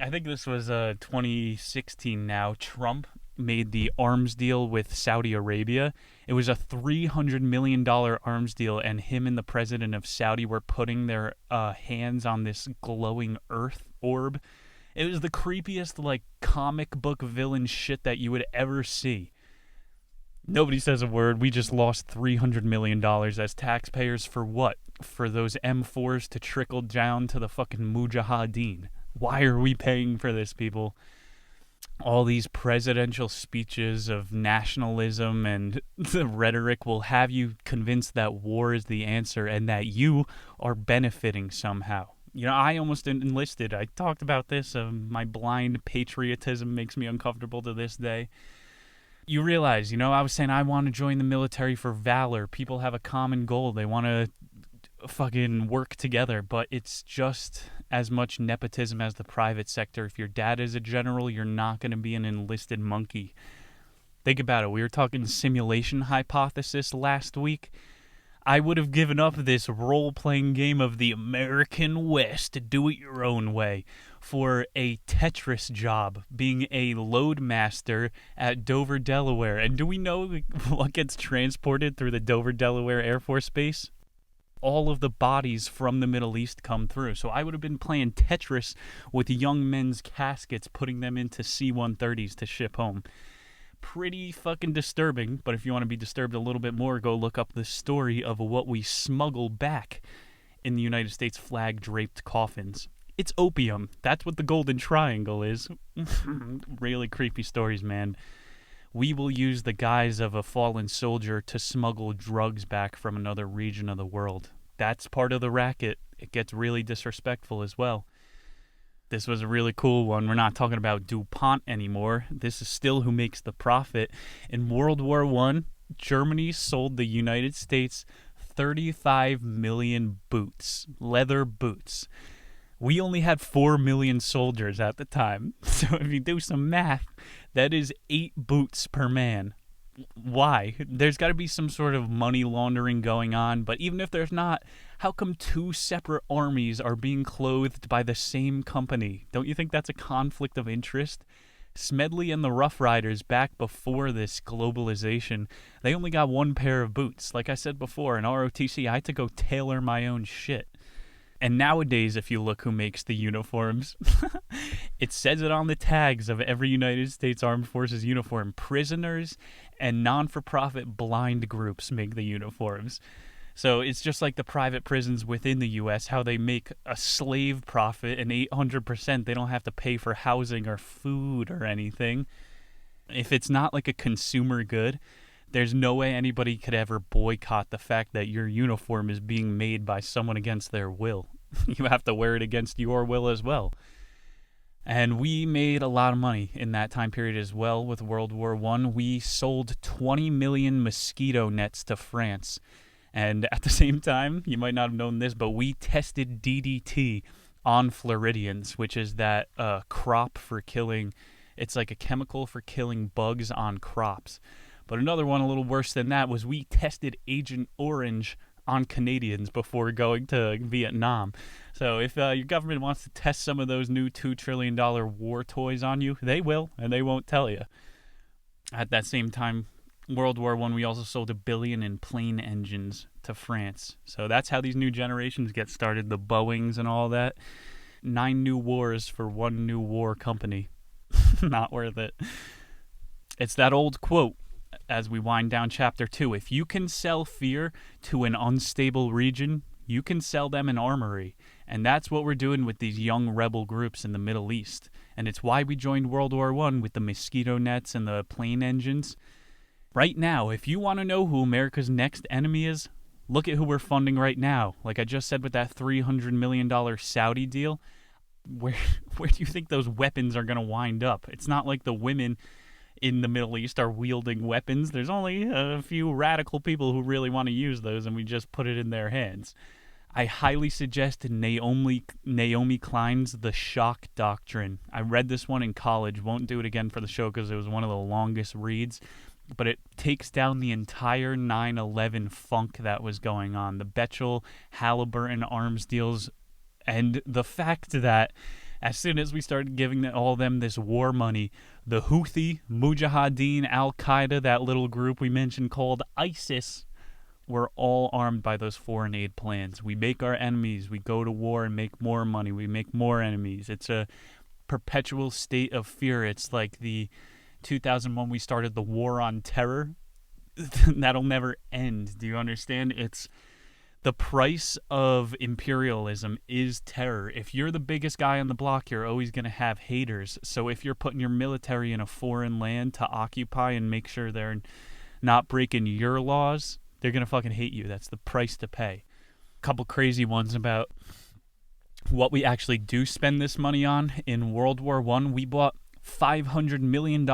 think this was 2016 now, Trump made the arms deal with Saudi Arabia. It was a $300 million arms deal, and him and the president of Saudi were putting their hands on this glowing earth orb. It was the creepiest, comic book villain shit that you would ever see. Nobody says a word. We just lost $300 million as taxpayers for what? For those M4s to trickle down to the fucking mujahideen. Why are we paying for this, people? All these presidential speeches of nationalism and the rhetoric will have you convinced that war is the answer and that you are benefiting somehow. I almost enlisted. I talked about this. My blind patriotism makes me uncomfortable to this day. You realize, I was saying I want to join the military for valor. People have a common goal. They want to fucking work together, but it's just as much nepotism as the private sector. If your dad is a general, you're not going to be an enlisted monkey. Think about it. We were talking simulation hypothesis last week. I would have given up this role-playing game of the American West to do it your own way for a Tetris job, being a loadmaster at Dover, Delaware. And do we know what gets transported through the Dover, Delaware Air Force Base? All of the bodies from the Middle East come through. So I would have been playing Tetris with young men's caskets, putting them into C-130s to ship home. Pretty fucking disturbing, but if you want to be disturbed a little bit more, go look up the story of what we smuggle back in the United States flag-draped coffins. It's opium. That's what the Golden Triangle is. Really creepy stories, man. We will use the guise of a fallen soldier to smuggle drugs back from another region of the world. That's part of the racket. It gets really disrespectful as well. This was a really cool one. We're not talking about DuPont anymore. This is still who makes the profit. In World War I, Germany sold the United States 35 million boots, leather boots. We only had 4 million soldiers at the time. So if you do some math, that is 8 boots per man. Why? There's got to be some sort of money laundering going on, but even if there's not, how come 2 separate armies are being clothed by the same company? Don't you think that's a conflict of interest? Smedley and the Rough Riders, back before this globalization, they only got one pair of boots. Like I said before, in ROTC, I had to go tailor my own shit. And nowadays, if you look who makes the uniforms, it says it on the tags of every United States Armed Forces uniform. Prisoners and non-for-profit blind groups make the uniforms. So it's just like the private prisons within the U.S., how they make a slave profit and 800%. They don't have to pay for housing or food or anything. If it's not like a consumer good, there's no way anybody could ever boycott the fact that your uniform is being made by someone against their will. You have to wear it against your will as well. And we made a lot of money in that time period as well with World War I. We sold 20 million mosquito nets to France. And at the same time, you might not have known this, but we tested DDT on Floridians, which is that crop for killing, it's like a chemical for killing bugs on crops. But another one a little worse than that was we tested Agent Orange on Canadians before going to Vietnam. So if your government wants to test some of those new $2 trillion war toys on you, they will, and they won't tell you. At that same time, World War I, we also sold 1 billion in plane engines to France. So that's how these new generations get started, the Boeings and all that. 9 new wars for 1 new war company. Not worth it. It's that old quote as we wind down chapter 2. If you can sell fear to an unstable region, you can sell them an armory. And that's what we're doing with these young rebel groups in the Middle East. And it's why we joined World War I with the mosquito nets and the plane engines. Right now, if you want to know who America's next enemy is, look at who we're funding right now. Like I just said with that $300 million Saudi deal, where do you think those weapons are going to wind up? It's not like the women in the Middle East are wielding weapons. There's only a few radical people who really want to use those, and we just put it in their hands. I highly suggest Naomi Klein's The Shock Doctrine. I read this one in college. Won't do it again for the show because it was one of the longest reads. But it takes down the entire 9/11 funk that was going on. The Bechtel, Halliburton arms deals, and the fact that as soon as we started giving all them this war money, the Houthi, Mujahideen, Al-Qaeda, that little group we mentioned called ISIS, were all armed by those foreign aid plans. We make our enemies. We go to war and make more money. We make more enemies. It's a perpetual state of fear. It's like the 2001 we started the war on terror. That'll never end. Do you understand? It's the price of imperialism is terror. If you're the biggest guy on the block, you're always going to have haters. So if you're putting your military in a foreign land to occupy and make sure they're not breaking your laws, they're going to fucking hate you. That's the price to pay. A couple crazy ones about what we actually do spend this money on. In World War I, we bought $500 million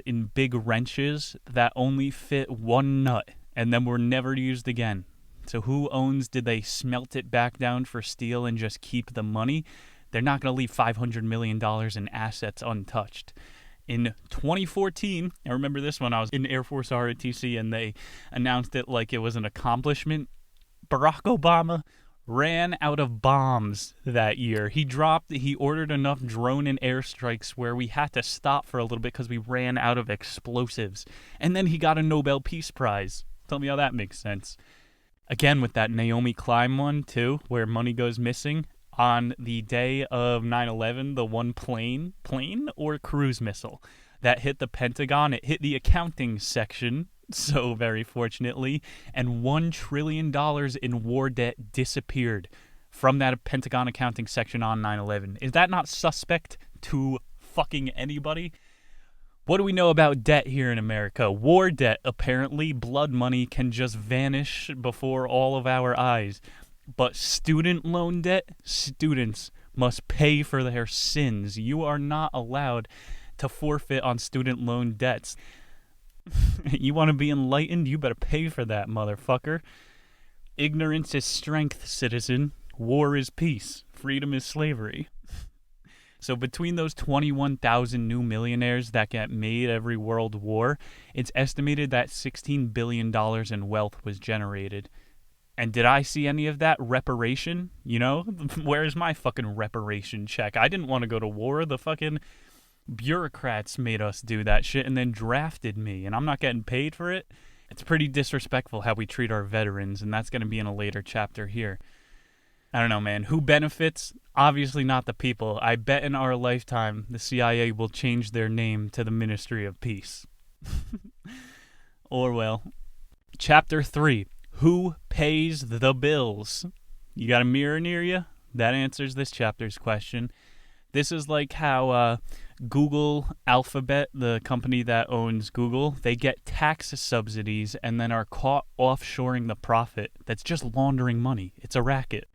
in big wrenches that only fit one nut and then were never used again. So who owns, did they smelt it back down for steel and just keep the money? They're not going to leave $500 million in assets untouched. In 2014, I remember this one, I was in Air Force ROTC and they announced it like it was an accomplishment. Barack Obama ran out of bombs that year. He ordered enough drone and airstrikes where we had to stop for a little bit because we ran out of explosives. And then he got a Nobel Peace Prize. Tell me how that makes sense. Again, with that Naomi Klein one, too, where money goes missing. On the day of 9/11, the one plane or cruise missile that hit the Pentagon, it hit the accounting section, so very fortunately, and $1 trillion in war debt disappeared from that Pentagon accounting section on 9/11. Is that not suspect to fucking anybody? What do we know about debt here in America? War debt, apparently. Blood money can just vanish before all of our eyes. But student loan debt, students must pay for their sins. You are not allowed to forfeit on student loan debts. You want to be enlightened? You better pay for that, motherfucker. Ignorance is strength, citizen. War is peace. Freedom is slavery. So between those 21,000 new millionaires that get made every world war, it's estimated that $16 billion in wealth was generated. And did I see any of that reparation? You know, where's my fucking reparation check? I didn't want to go to war. The fucking Bureaucrats made us do that shit and then drafted me, and I'm not getting paid for it. It's pretty disrespectful how we treat our veterans, and that's going to be in a later chapter here. I don't know, man. Who benefits? Obviously not the people. I bet in our lifetime the CIA will change their name to the Ministry of Peace. Orwell. Chapter 3. Who pays the bills? You got a mirror near you? That answers this chapter's question. This is like how Google Alphabet, the company that owns Google, they get tax subsidies and then are caught offshoring the profit. That's just laundering money. It's a racket.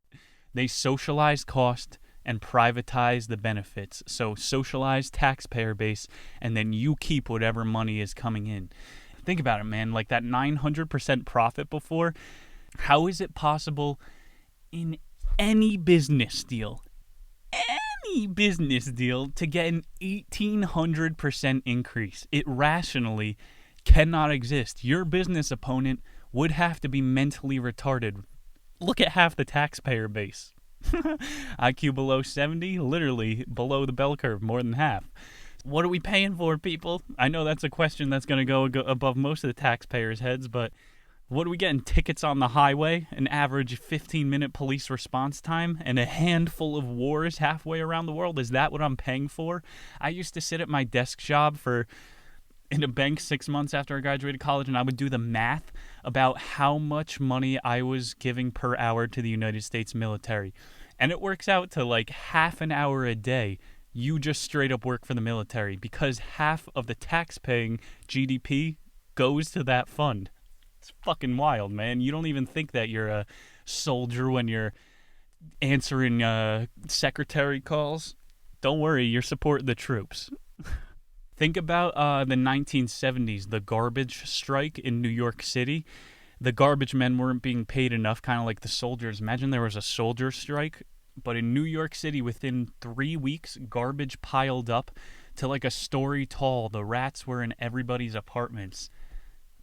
They socialize cost and privatize the benefits. So socialize taxpayer base, and then you keep whatever money is coming in. Think about it, man. Like that 900% profit before, how is it possible in any business deal to get an 1,800% increase? It rationally cannot exist. Your business opponent would have to be mentally retarded. Look at half the taxpayer base. IQ below 70, literally below the bell curve, more than half. What are we paying for, people? I know that's a question that's going to go above most of the taxpayers' heads, but what are we getting? Tickets on the highway, an average 15-minute police response time, and a handful of wars halfway around the world? Is that what I'm paying for? I used to sit at my desk job in a bank 6 months after I graduated college, and I would do the math about how much money I was giving per hour to the United States military. And it works out to like half an hour a day. You just straight up work for the military because half of the tax-paying GDP goes to that fund. It's fucking wild, man. You don't even think that you're a soldier when you're answering secretary calls. Don't worry, you're supporting the troops. Think about the 1970s, the garbage strike in New York City. The garbage men weren't being paid enough, kind of like the soldiers. Imagine there was a soldier strike, but in New York City, within 3 weeks, garbage piled up to like a story tall. The rats were in everybody's apartments.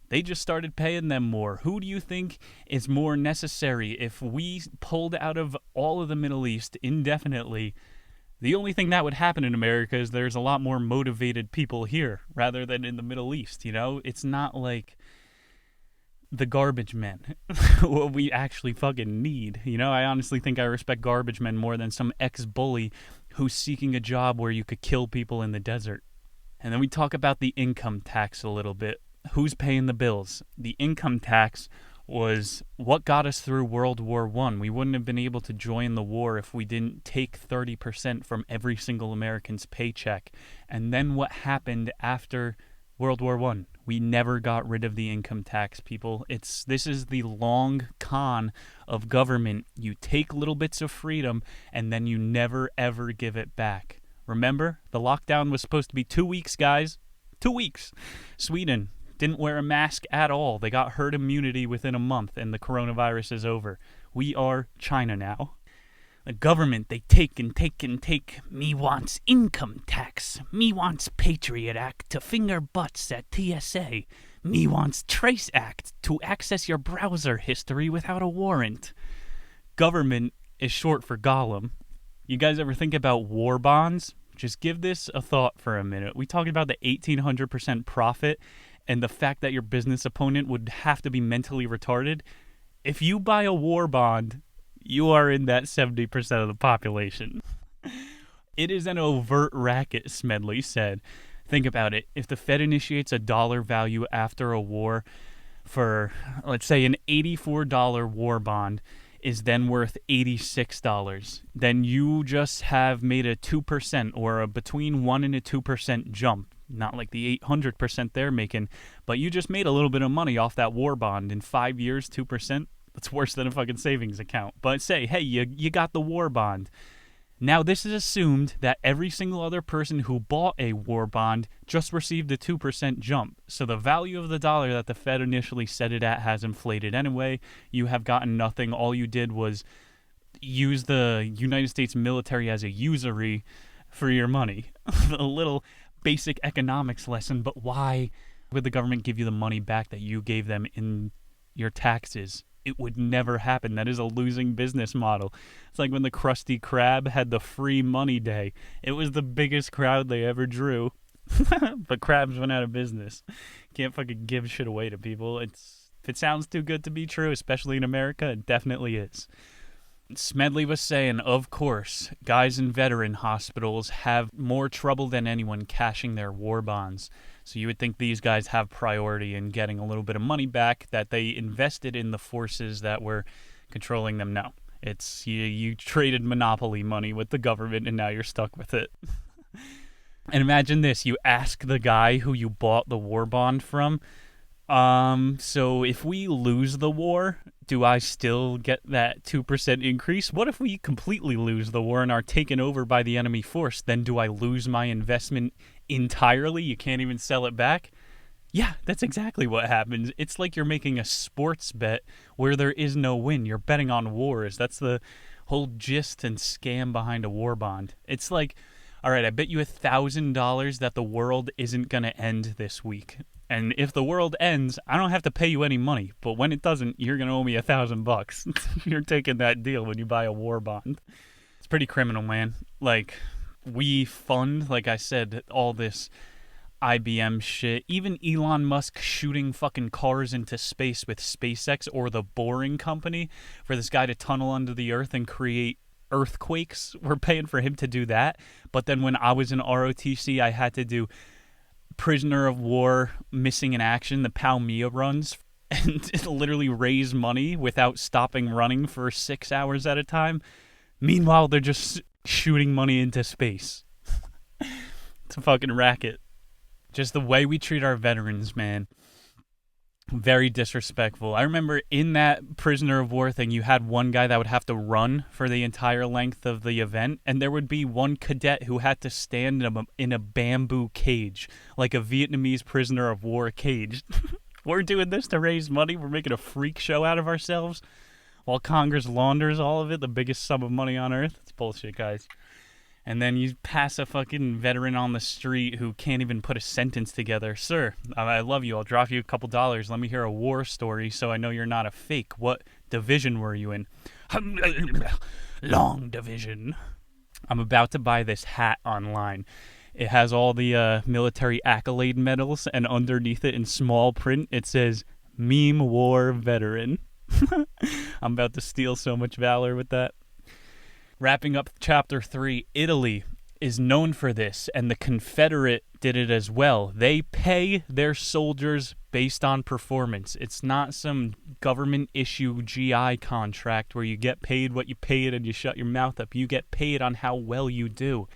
They just started paying them more. Who do you think is more necessary? If we pulled out of all of the Middle East indefinitely, the only thing that would happen in America is there's a lot more motivated people here rather than in the Middle East, you know? It's not like the garbage men, what we actually fucking need. You know, I honestly think I respect garbage men more than some ex-bully who's seeking a job where you could kill people in the desert. And then we talk about the income tax a little bit. Who's paying the bills? The income tax was what got us through World War I. We wouldn't have been able to join the war if we didn't take 30% from every single American's paycheck. And then what happened after World War I? We never got rid of the income tax, people. This is the long con of government. You take little bits of freedom, and then you never, ever give it back. Remember, the lockdown was supposed to be 2 weeks, guys. 2 weeks. Sweden didn't wear a mask at all. They got herd immunity within a month, and the coronavirus is over. We are China now. The government, they take and take and take. Me wants income tax. Me wants Patriot Act to finger butts at TSA. Me wants Trace Act to access your browser history without a warrant. Government is short for Gollum. You guys ever think about war bonds? Just give this a thought for a minute. We talked about the 1,800% profit and the fact that your business opponent would have to be mentally retarded. If you buy a war bond, you are in that 70% of the population. It is an overt racket, Smedley said. Think about it. If the Fed initiates a dollar value after a war for, let's say, an $84 war bond is then worth $86, then you just have made a 2% or a between 1 and a 2% jump. Not like the 800% they're making, but you just made a little bit of money off that war bond. In 5 years, 2%, that's worse than a fucking savings account. But say, hey, you got the war bond. Now, this is assumed that every single other person who bought a war bond just received a 2% jump. So the value of the dollar that the Fed initially set it at has inflated anyway. You have gotten nothing. All you did was use the United States military as a usury for your money. A little basic economics lesson, but why would the government give you the money back that you gave them in your taxes? it would never happen. That is a losing business model. It's like when the Krusty Krab had the free money day. It was the biggest crowd they ever drew. But crabs went out of business. Can't fucking give shit away to people. If it sounds too good to be true, especially in America, it definitely is. Smedley was saying, of course, guys in veteran hospitals have more trouble than anyone cashing their war bonds. So you would think these guys have priority in getting a little bit of money back that they invested in the forces that were controlling them. No, it's you traded monopoly money with the government and now you're stuck with it. And imagine this, you ask the guy who you bought the war bond from, so if we lose the war, do I still get that 2% increase? What if we completely lose the war and are taken over by the enemy force? Then do I lose my investment entirely? You can't even sell it back? Yeah, that's exactly what happens. It's like you're making a sports bet where there is no win. You're betting on wars. That's the whole gist and scam behind a war bond. It's like, all right, I bet you $1,000 that the world isn't going to end this week. And if the world ends, I don't have to pay you any money. But when it doesn't, you're going to owe me $1,000. You're taking that deal when you buy a war bond. It's pretty criminal, man. Like, we fund, like I said, all this IBM shit. Even Elon Musk shooting fucking cars into space with SpaceX or the Boring Company for this guy to tunnel under the earth and create earthquakes. We're paying for him to do that. But then when I was in ROTC, I had to do prisoner of war missing in action, the Palmia runs, and literally raise money without stopping running for 6 hours at a time. Meanwhile, they're just shooting money into space. It's a fucking racket. Just the way we treat our veterans, man. Very disrespectful. I remember in that prisoner of war thing, you had one guy that would have to run for the entire length of the event, and there would be one cadet who had to stand in a bamboo cage, like a Vietnamese prisoner of war cage. We're doing this to raise money. We're making a freak show out of ourselves while Congress launders all of it, the biggest sum of money on earth. It's bullshit, guys. And then you pass a fucking veteran on the street who can't even put a sentence together. Sir, I love you. I'll drop you a couple dollars. Let me hear a war story so I know you're not a fake. What division were you in? Long division. I'm about to buy this hat online. It has all the military accolade medals, and underneath it in small print, it says, Meme War Veteran. I'm about to steal so much valor with that. Wrapping up Chapter 3, Italy is known for this, and the Confederate did it as well. They pay their soldiers based on performance. It's not some government-issue GI contract where you get paid what you paid and you shut your mouth up. You get paid on how well you do.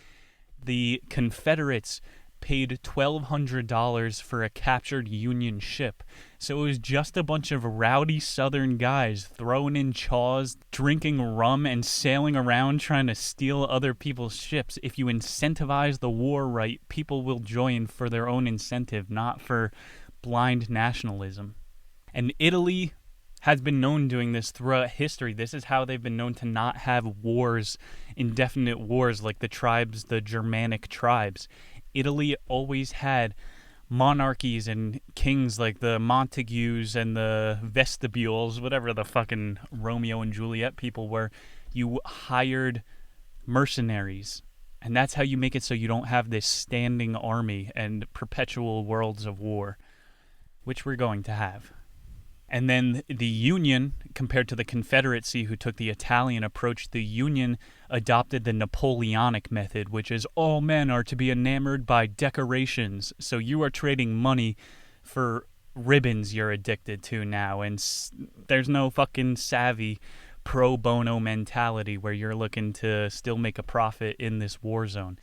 The Confederates paid $1,200 for a captured Union ship. So it was just a bunch of rowdy Southern guys throwing in chaws, drinking rum, and sailing around trying to steal other people's ships. If you incentivize the war right, people will join for their own incentive, not for blind nationalism. And Italy has been known doing this throughout history. This is how they've been known to not have wars, indefinite wars like the tribes, the Germanic tribes. Italy always had monarchies and kings like the Montagues and the Vestibules, whatever the fucking Romeo and Juliet people were. You hired mercenaries, and that's how you make it so you don't have this standing army and perpetual worlds of war, which we're going to have. And then the Union, compared to the Confederacy, who took the Italian approach, the Union adopted the Napoleonic method, which is all men are to be enamored by decorations. So you are trading money for ribbons you're addicted to now. And there's no fucking savvy pro bono mentality where you're looking to still make a profit in this war zone.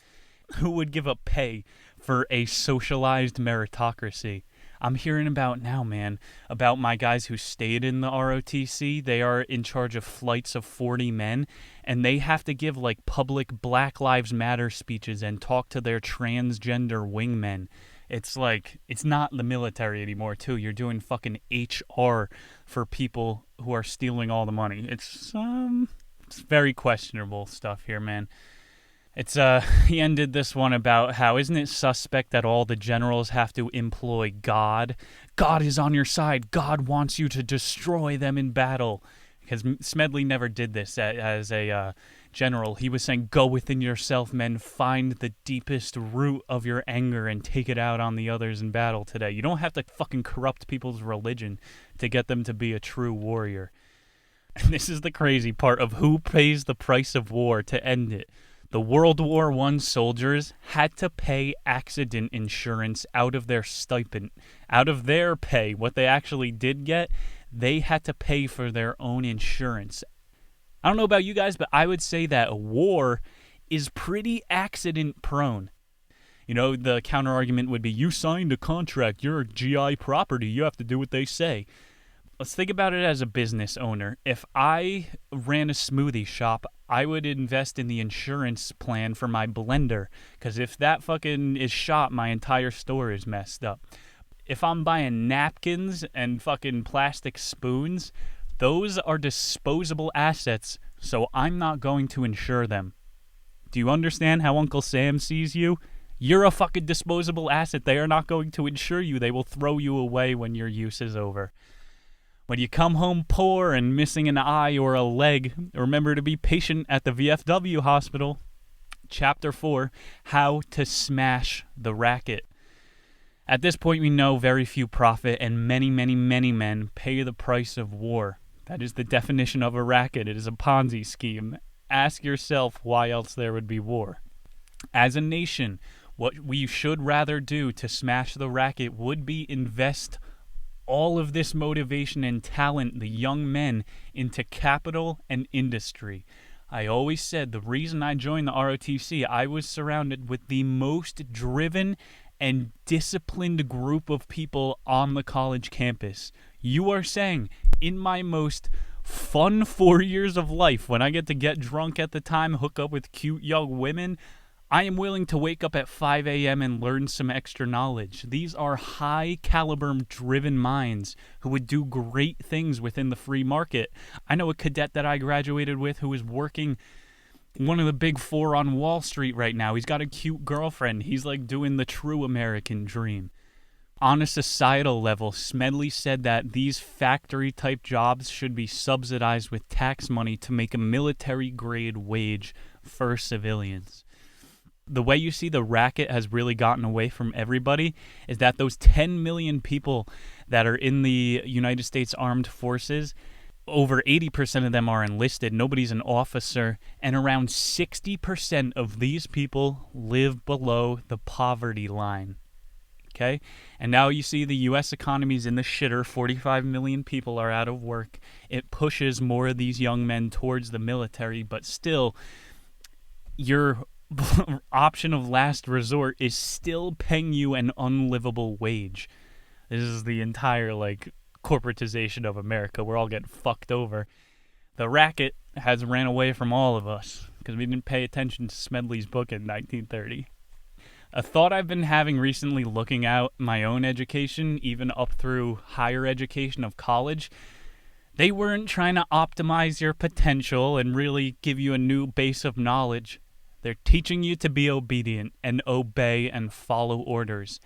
Who would give up pay for a socialized meritocracy? I'm hearing about now, man, about my guys who stayed in the ROTC. They are in charge of flights of 40 men, and they have to give, like, public Black Lives Matter speeches and talk to their transgender wingmen. It's like, it's not the military anymore, too. You're doing fucking HR for people who are stealing all the money. It's very questionable stuff here, man. He ended this one about how isn't it suspect that all the generals have to employ God? God is on your side. God wants you to destroy them in battle. Because Smedley never did this as a general. He was saying, go within yourself, men, find the deepest root of your anger and take it out on the others in battle today. You don't have to fucking corrupt people's religion to get them to be a true warrior. And this is the crazy part of who pays the price of war to end it. The World War I soldiers had to pay accident insurance out of their stipend, out of their pay. What they actually did get, they had to pay for their own insurance. I don't know about you guys, but I would say that a war is pretty accident prone. You know, the counter argument would be, you signed a contract, you're a GI property, you have to do what they say. Let's think about it as a business owner. If I ran a smoothie shop, I would invest in the insurance plan for my blender, because if that fucking is shot, my entire store is messed up. If I'm buying napkins and fucking plastic spoons, those are disposable assets, so I'm not going to insure them. Do you understand how Uncle Sam sees you? You're a fucking disposable asset. They are not going to insure you. They will throw you away when your use is over. When you come home poor and missing an eye or a leg, remember to be patient at the VFW hospital. Chapter 4, How to Smash the Racket. At this point, we know very few profit and many, many, many men pay the price of war. That is the definition of a racket. It is a Ponzi scheme. Ask yourself why else there would be war. As a nation, what we should rather do to smash the racket would be invest all of this motivation and talent, the young men, into capital and industry. I always said the reason I joined the ROTC, I was surrounded with the most driven and disciplined group of people on the college campus. You are saying, in my most fun 4 years of life, when I get to get drunk at the time, hook up with cute young women, I am willing to wake up at 5 a.m. and learn some extra knowledge. These are high-caliber, driven minds who would do great things within the free market. I know a cadet that I graduated with who is working one of the big four on Wall Street right now. He's got a cute girlfriend. He's like doing the true American dream. On a societal level, Smedley said that these factory-type jobs should be subsidized with tax money to make a military-grade wage for civilians. The way you see the racket has really gotten away from everybody is that those 10 million people that are in the United States Armed Forces, over 80% of them are enlisted. Nobody's an officer. And around 60% of these people live below the poverty line. Okay? And now you see the U.S. economy's in the shitter. 45 million people are out of work. It pushes more of these young men towards the military. But still, your option of last resort is still paying you an unlivable wage. This is the entire, corporatization of America. We're all getting fucked over. The racket has ran away from all of us because we didn't pay attention to Smedley's book in 1930. A thought I've been having recently looking at my own education, even up through higher education of college, they weren't trying to optimize your potential and really give you a new base of knowledge. They're teaching you to be obedient and obey and follow orders.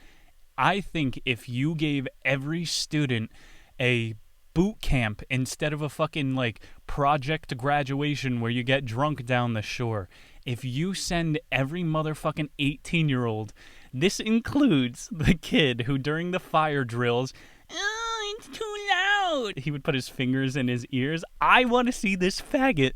I think if you gave every student a boot camp instead of a fucking project graduation where you get drunk down the shore, if you send every motherfucking 18-year-old, this includes the kid who during the fire drills, oh, it's too loud, he would put his fingers in his ears. I want to see this faggot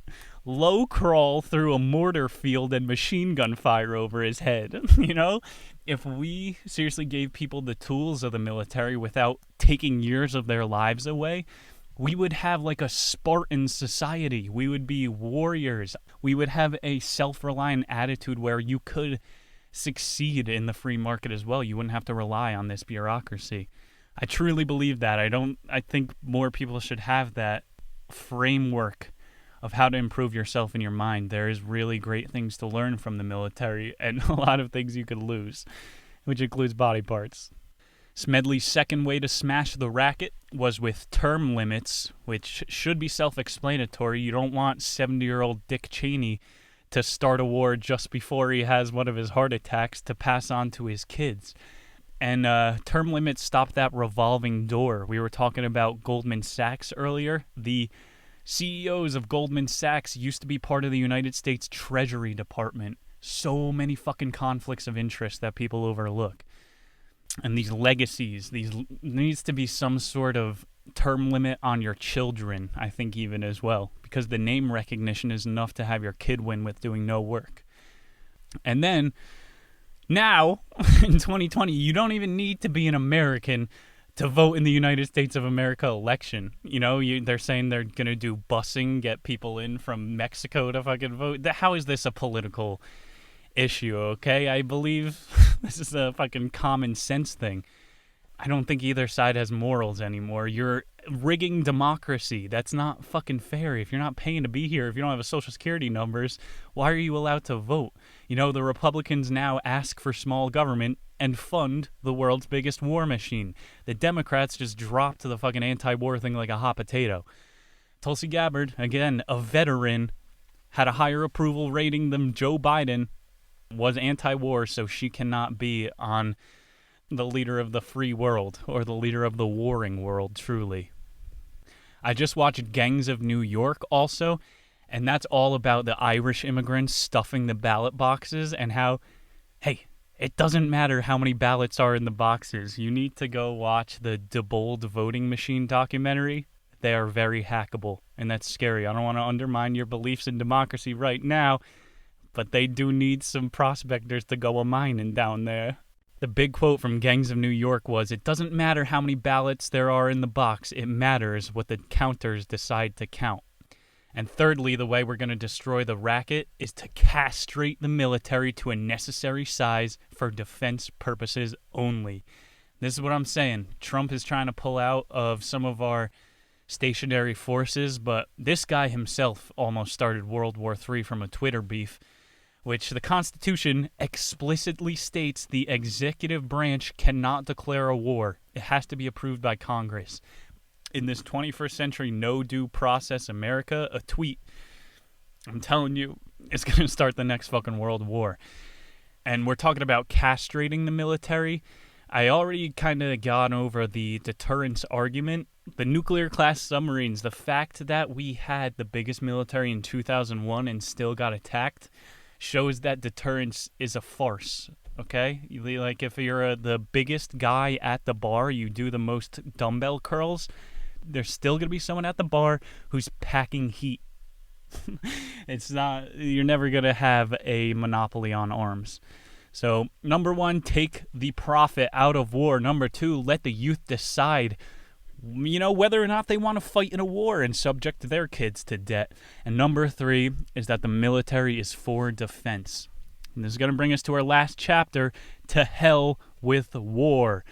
low crawl through a mortar field and machine gun fire over his head. You know, if we seriously gave people the tools of the military without taking years of their lives away, we would have a Spartan society. We would be warriors. We would have a self-reliant attitude where you could succeed in the free market as well. You wouldn't have to rely on this bureaucracy. I truly believe that. I think more people should have that framework of how to improve yourself in your mind. There is really great things to learn from the military and a lot of things you could lose, which includes body parts. Smedley's second way to smash the racket was with term limits, which should be self-explanatory. You don't want 70-year-old Dick Cheney to start a war just before he has one of his heart attacks to pass on to his kids. And term limits stop that revolving door. We were talking about Goldman Sachs earlier. The CEOs of Goldman Sachs used to be part of the United States Treasury Department. So many fucking conflicts of interest that people overlook. And these legacies, needs to be some sort of term limit on your children, I think, even as well, because the name recognition is enough to have your kid win with doing no work. And then now in 2020, you don't even need to be an American to vote in the United States of America election. You know, they're saying they're going to do busing, get people in from Mexico to fucking vote. How is this a political issue, okay? I believe this is a fucking common sense thing. I don't think either side has morals anymore. You're rigging democracy. That's not fucking fair. If you're not paying to be here, if you don't have a social security numbers, why are you allowed to vote? You know, the Republicans now ask for small government and fund the world's biggest war machine. The Democrats just dropped the fucking anti-war thing like a hot potato. Tulsi Gabbard, again, a veteran, had a higher approval rating than Joe Biden, was anti-war, so she cannot be on the leader of the free world, or the leader of the warring world, truly. I just watched Gangs of New York also, and that's all about the Irish immigrants stuffing the ballot boxes and how, hey, it doesn't matter how many ballots are in the boxes. You need to go watch the DuPont voting machine documentary. They are very hackable, and that's scary. I don't want to undermine your beliefs in democracy right now, but they do need some prospectors to go a-mining down there. The big quote from Gangs of New York was, "It doesn't matter how many ballots there are in the box, it matters what the counters decide to count." And thirdly, the way we're going to destroy the racket is to castrate the military to a necessary size for defense purposes only. This is what I'm saying. Trump is trying to pull out of some of our stationary forces, but this guy himself almost started World War III from a Twitter beef, which the Constitution explicitly states the executive branch cannot declare a war. It has to be approved by Congress. In this 21st century, no due process America, a tweet, I'm telling you, is going to start the next fucking world war. And we're talking about castrating the military. I already kind of got over the deterrence argument. The nuclear-class submarines, the fact that we had the biggest military in 2001 and still got attacked, shows that deterrence is a farce, okay? Like, if you're the biggest guy at the bar, you do the most dumbbell curls, there's still going to be someone at the bar who's packing heat. You're never going to have a monopoly on arms. So, number one, take the profit out of war. Number two, let the youth decide, you know, whether or not they want to fight in a war and subject their kids to debt. And number three is that the military is for defense. And this is going to bring us to our last chapter, to hell with war.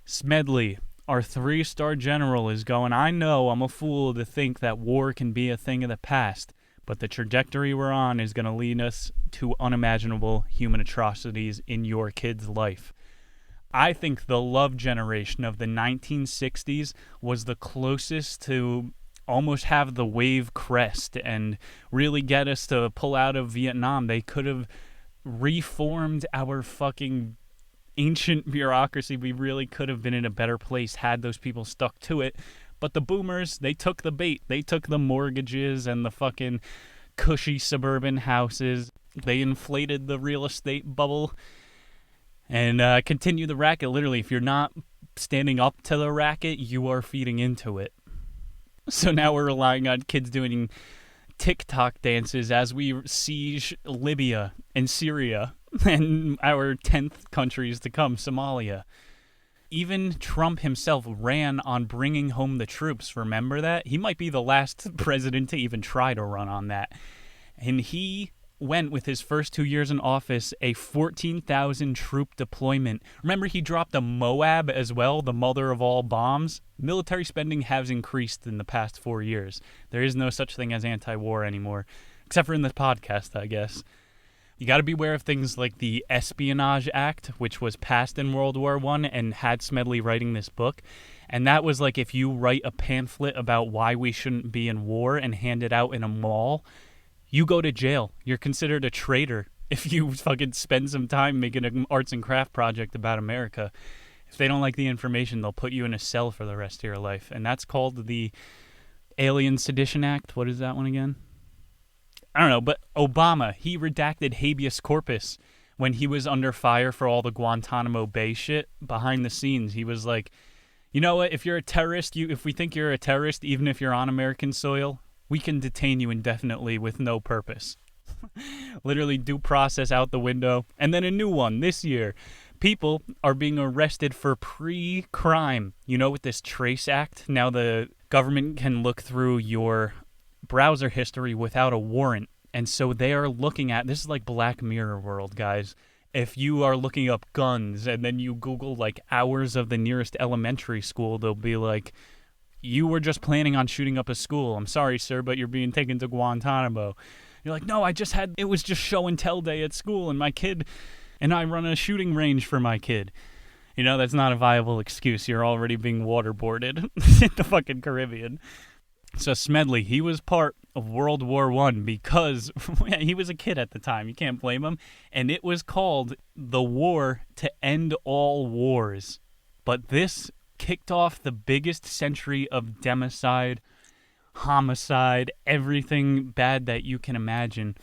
Smedley, our 3-star general, is going, I know I'm a fool to think that war can be a thing of the past, but the trajectory we're on is going to lead us to unimaginable human atrocities in your kid's life. I think the love generation of the 1960s was the closest to almost have the wave crest and really get us to pull out of Vietnam. They could have reformed our fucking ancient bureaucracy. We really could have been in a better place had those people stuck to it. But the boomers, they took the bait. They took the mortgages and the fucking cushy suburban houses. They inflated the real estate bubble and continue the racket. Literally, if you're not standing up to the racket, you are feeding into it. So now we're relying on kids doing TikTok dances as we siege Libya and Syria and our 10th countries to come, Somalia. Even Trump himself ran on bringing home the troops. Remember that? He might be the last president to even try to run on that. And he went with his first 2 years in office a 14,000 troop deployment. Remember, he dropped a Moab as well, the mother of all bombs. Military spending has increased in the past 4 years. There is no such thing as anti-war anymore, except for in this podcast, I guess. You got to be aware of things like the Espionage Act, which was passed in World War I and had Smedley writing this book. And that was like if you write a pamphlet about why we shouldn't be in war and hand it out in a mall, you go to jail. You're considered a traitor if you fucking spend some time making an arts and craft project about America. If they don't like the information, they'll put you in a cell for the rest of your life. And that's called the Alien Sedition Act. What is that one again? I don't know, but Obama, he redacted habeas corpus when he was under fire for all the Guantanamo Bay shit behind the scenes. He was like, you know what, if you're a terrorist, if we think you're a terrorist, even if you're on American soil, we can detain you indefinitely with no purpose. Literally due process out the window. And then a new one this year. People are being arrested for pre-crime. You know, with this Trace Act, now the government can look through your browser history without a warrant. And so they are looking at, this is like Black Mirror world, guys. If you are looking up guns and then you Google like hours of the nearest elementary school, they'll be like, you were just planning on shooting up a school. I'm sorry, sir, but you're being taken to Guantanamo. You're like, no, it was just show and tell day at school and my kid and I run a shooting range for my kid. You know, that's not a viable excuse. You're already being waterboarded in the fucking Caribbean. So Smedley, he was part of World War I because he was a kid at the time. You can't blame him. And it was called the War to End All Wars. But this kicked off the biggest century of democide, homicide, everything bad that you can imagine.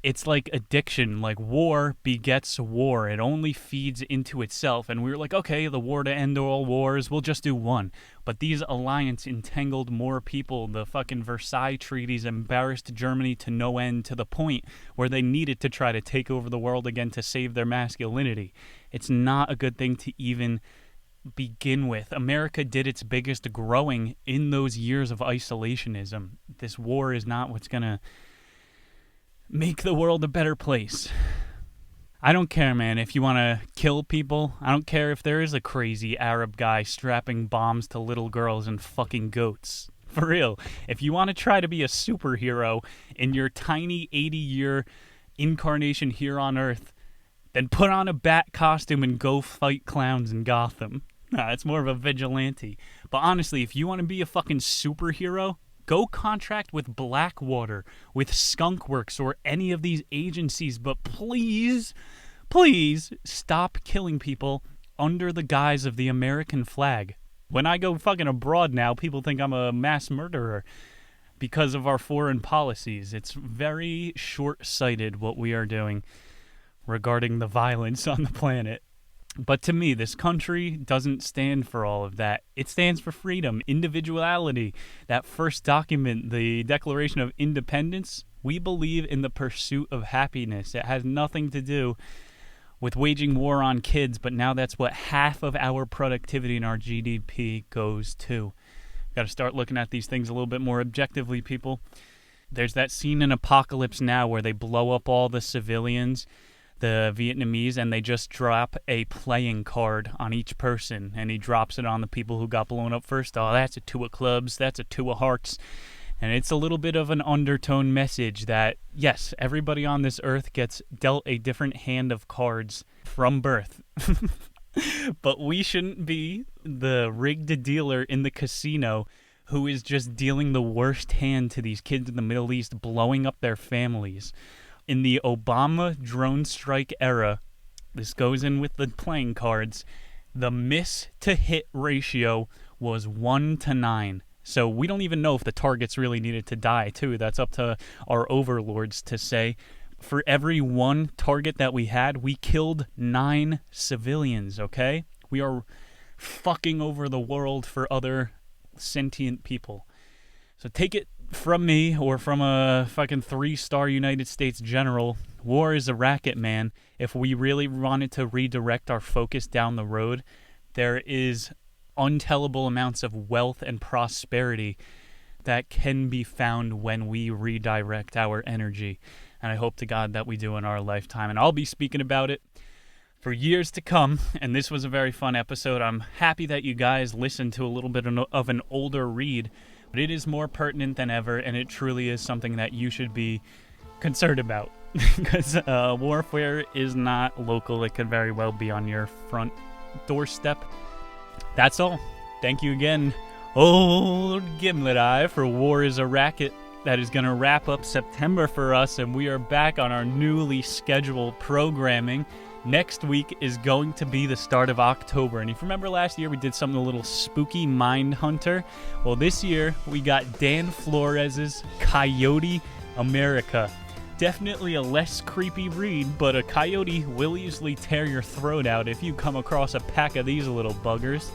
It's like addiction. Like war begets war. It only feeds into itself. And we were like, okay, the war to end all wars, we'll just do one. But these alliances entangled more people. The fucking Versailles treaties embarrassed Germany to no end, to the point where they needed to try to take over the world again to save their masculinity. It's not a good thing to even begin with. America did its biggest growing in those years of isolationism. This war is not what's gonna make the world a better place. I don't care, man, if you want to kill people. I don't care if there is a crazy Arab guy strapping bombs to little girls and fucking goats. For real. If you want to try to be a superhero in your tiny 80-year incarnation here on Earth, then put on a bat costume and go fight clowns in Gotham. Nah, it's more of a vigilante. But honestly, if you want to be a fucking superhero, go contract with Blackwater, with Skunkworks, or any of these agencies. But please, please stop killing people under the guise of the American flag. When I go fucking abroad now, people think I'm a mass murderer because of our foreign policies. It's very short-sighted what we are doing regarding the violence on the planet. But to me, this country doesn't stand for all of that. It stands for freedom, individuality. That first document, the Declaration of Independence, we believe in the pursuit of happiness. It has nothing to do with waging war on kids, but now that's what half of our productivity and our GDP goes to. Got to start looking at these things a little bit more objectively, people. There's that scene in Apocalypse Now where they blow up all the civilians, the Vietnamese, and they just drop a playing card on each person, and he drops it on the people who got blown up first. Oh, that's a two of clubs, that's a two of hearts. And it's a little bit of an undertone message that, yes, everybody on this earth gets dealt a different hand of cards from birth. But we shouldn't be the rigged dealer in the casino who is just dealing the worst hand to these kids in the Middle East, blowing up their families. In the Obama drone strike era, this goes in with the playing cards, the miss to hit ratio was 1-9. So we don't even know if the targets really needed to die, too. That's up to our overlords to say. For every one target that we had, we killed 9 civilians, okay? We are fucking over the world for other sentient people. So take it from me or from a fucking 3-star United States general. War is a racket, man. If we really wanted to redirect our focus down the road, there is untellable amounts of wealth and prosperity that can be found when we redirect our energy. And I hope to God that we do in our lifetime. And I'll be speaking about it for years to come. And this was a very fun episode. I'm happy that you guys listened to a little bit of an older read. But it is more pertinent than ever, and it truly is something that you should be concerned about. Because warfare is not local. It could very well be on your front doorstep. That's all. Thank you again, old Gimlet Eye, for War is a Racket. that is going to wrap up September for us, and we are back on our newly scheduled programming. Next week is going to be the start of October, and if you remember last year we did something a little spooky, Mind Hunter. Well, this year we got Dan Flores's Coyote America. Definitely a less creepy read, but a coyote will easily tear your throat out if you come across a pack of these little buggers.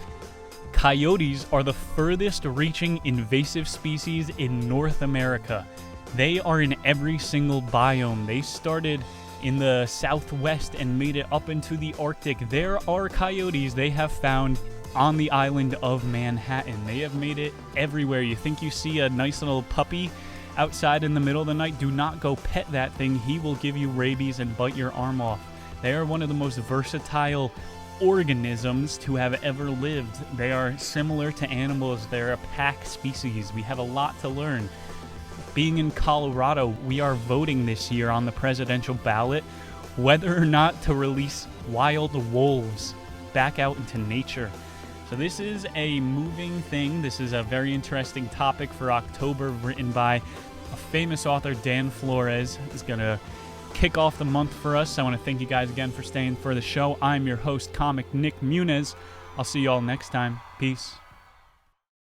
Coyotes are the furthest reaching invasive species in North America. They are in every single biome. They started in the Southwest and made it up into the Arctic. There are coyotes they have found on the island of Manhattan. They have made it everywhere. You think you see a nice little puppy outside in the middle of the night, do not go pet that thing. He will give you rabies and bite your arm off. They are one of the most versatile organisms to have ever lived. They are similar to animals. They're a pack species. We have a lot to learn. Being in Colorado, we are voting this year on the presidential ballot whether or not to release wild wolves back out into nature. So this is a moving thing. This is a very interesting topic for October, written by a famous author, Dan Flores. Is going to kick off the month for us. I want to thank you guys again for staying for the show. I'm your host, comic Nick Muniz. I'll see you all next time. Peace.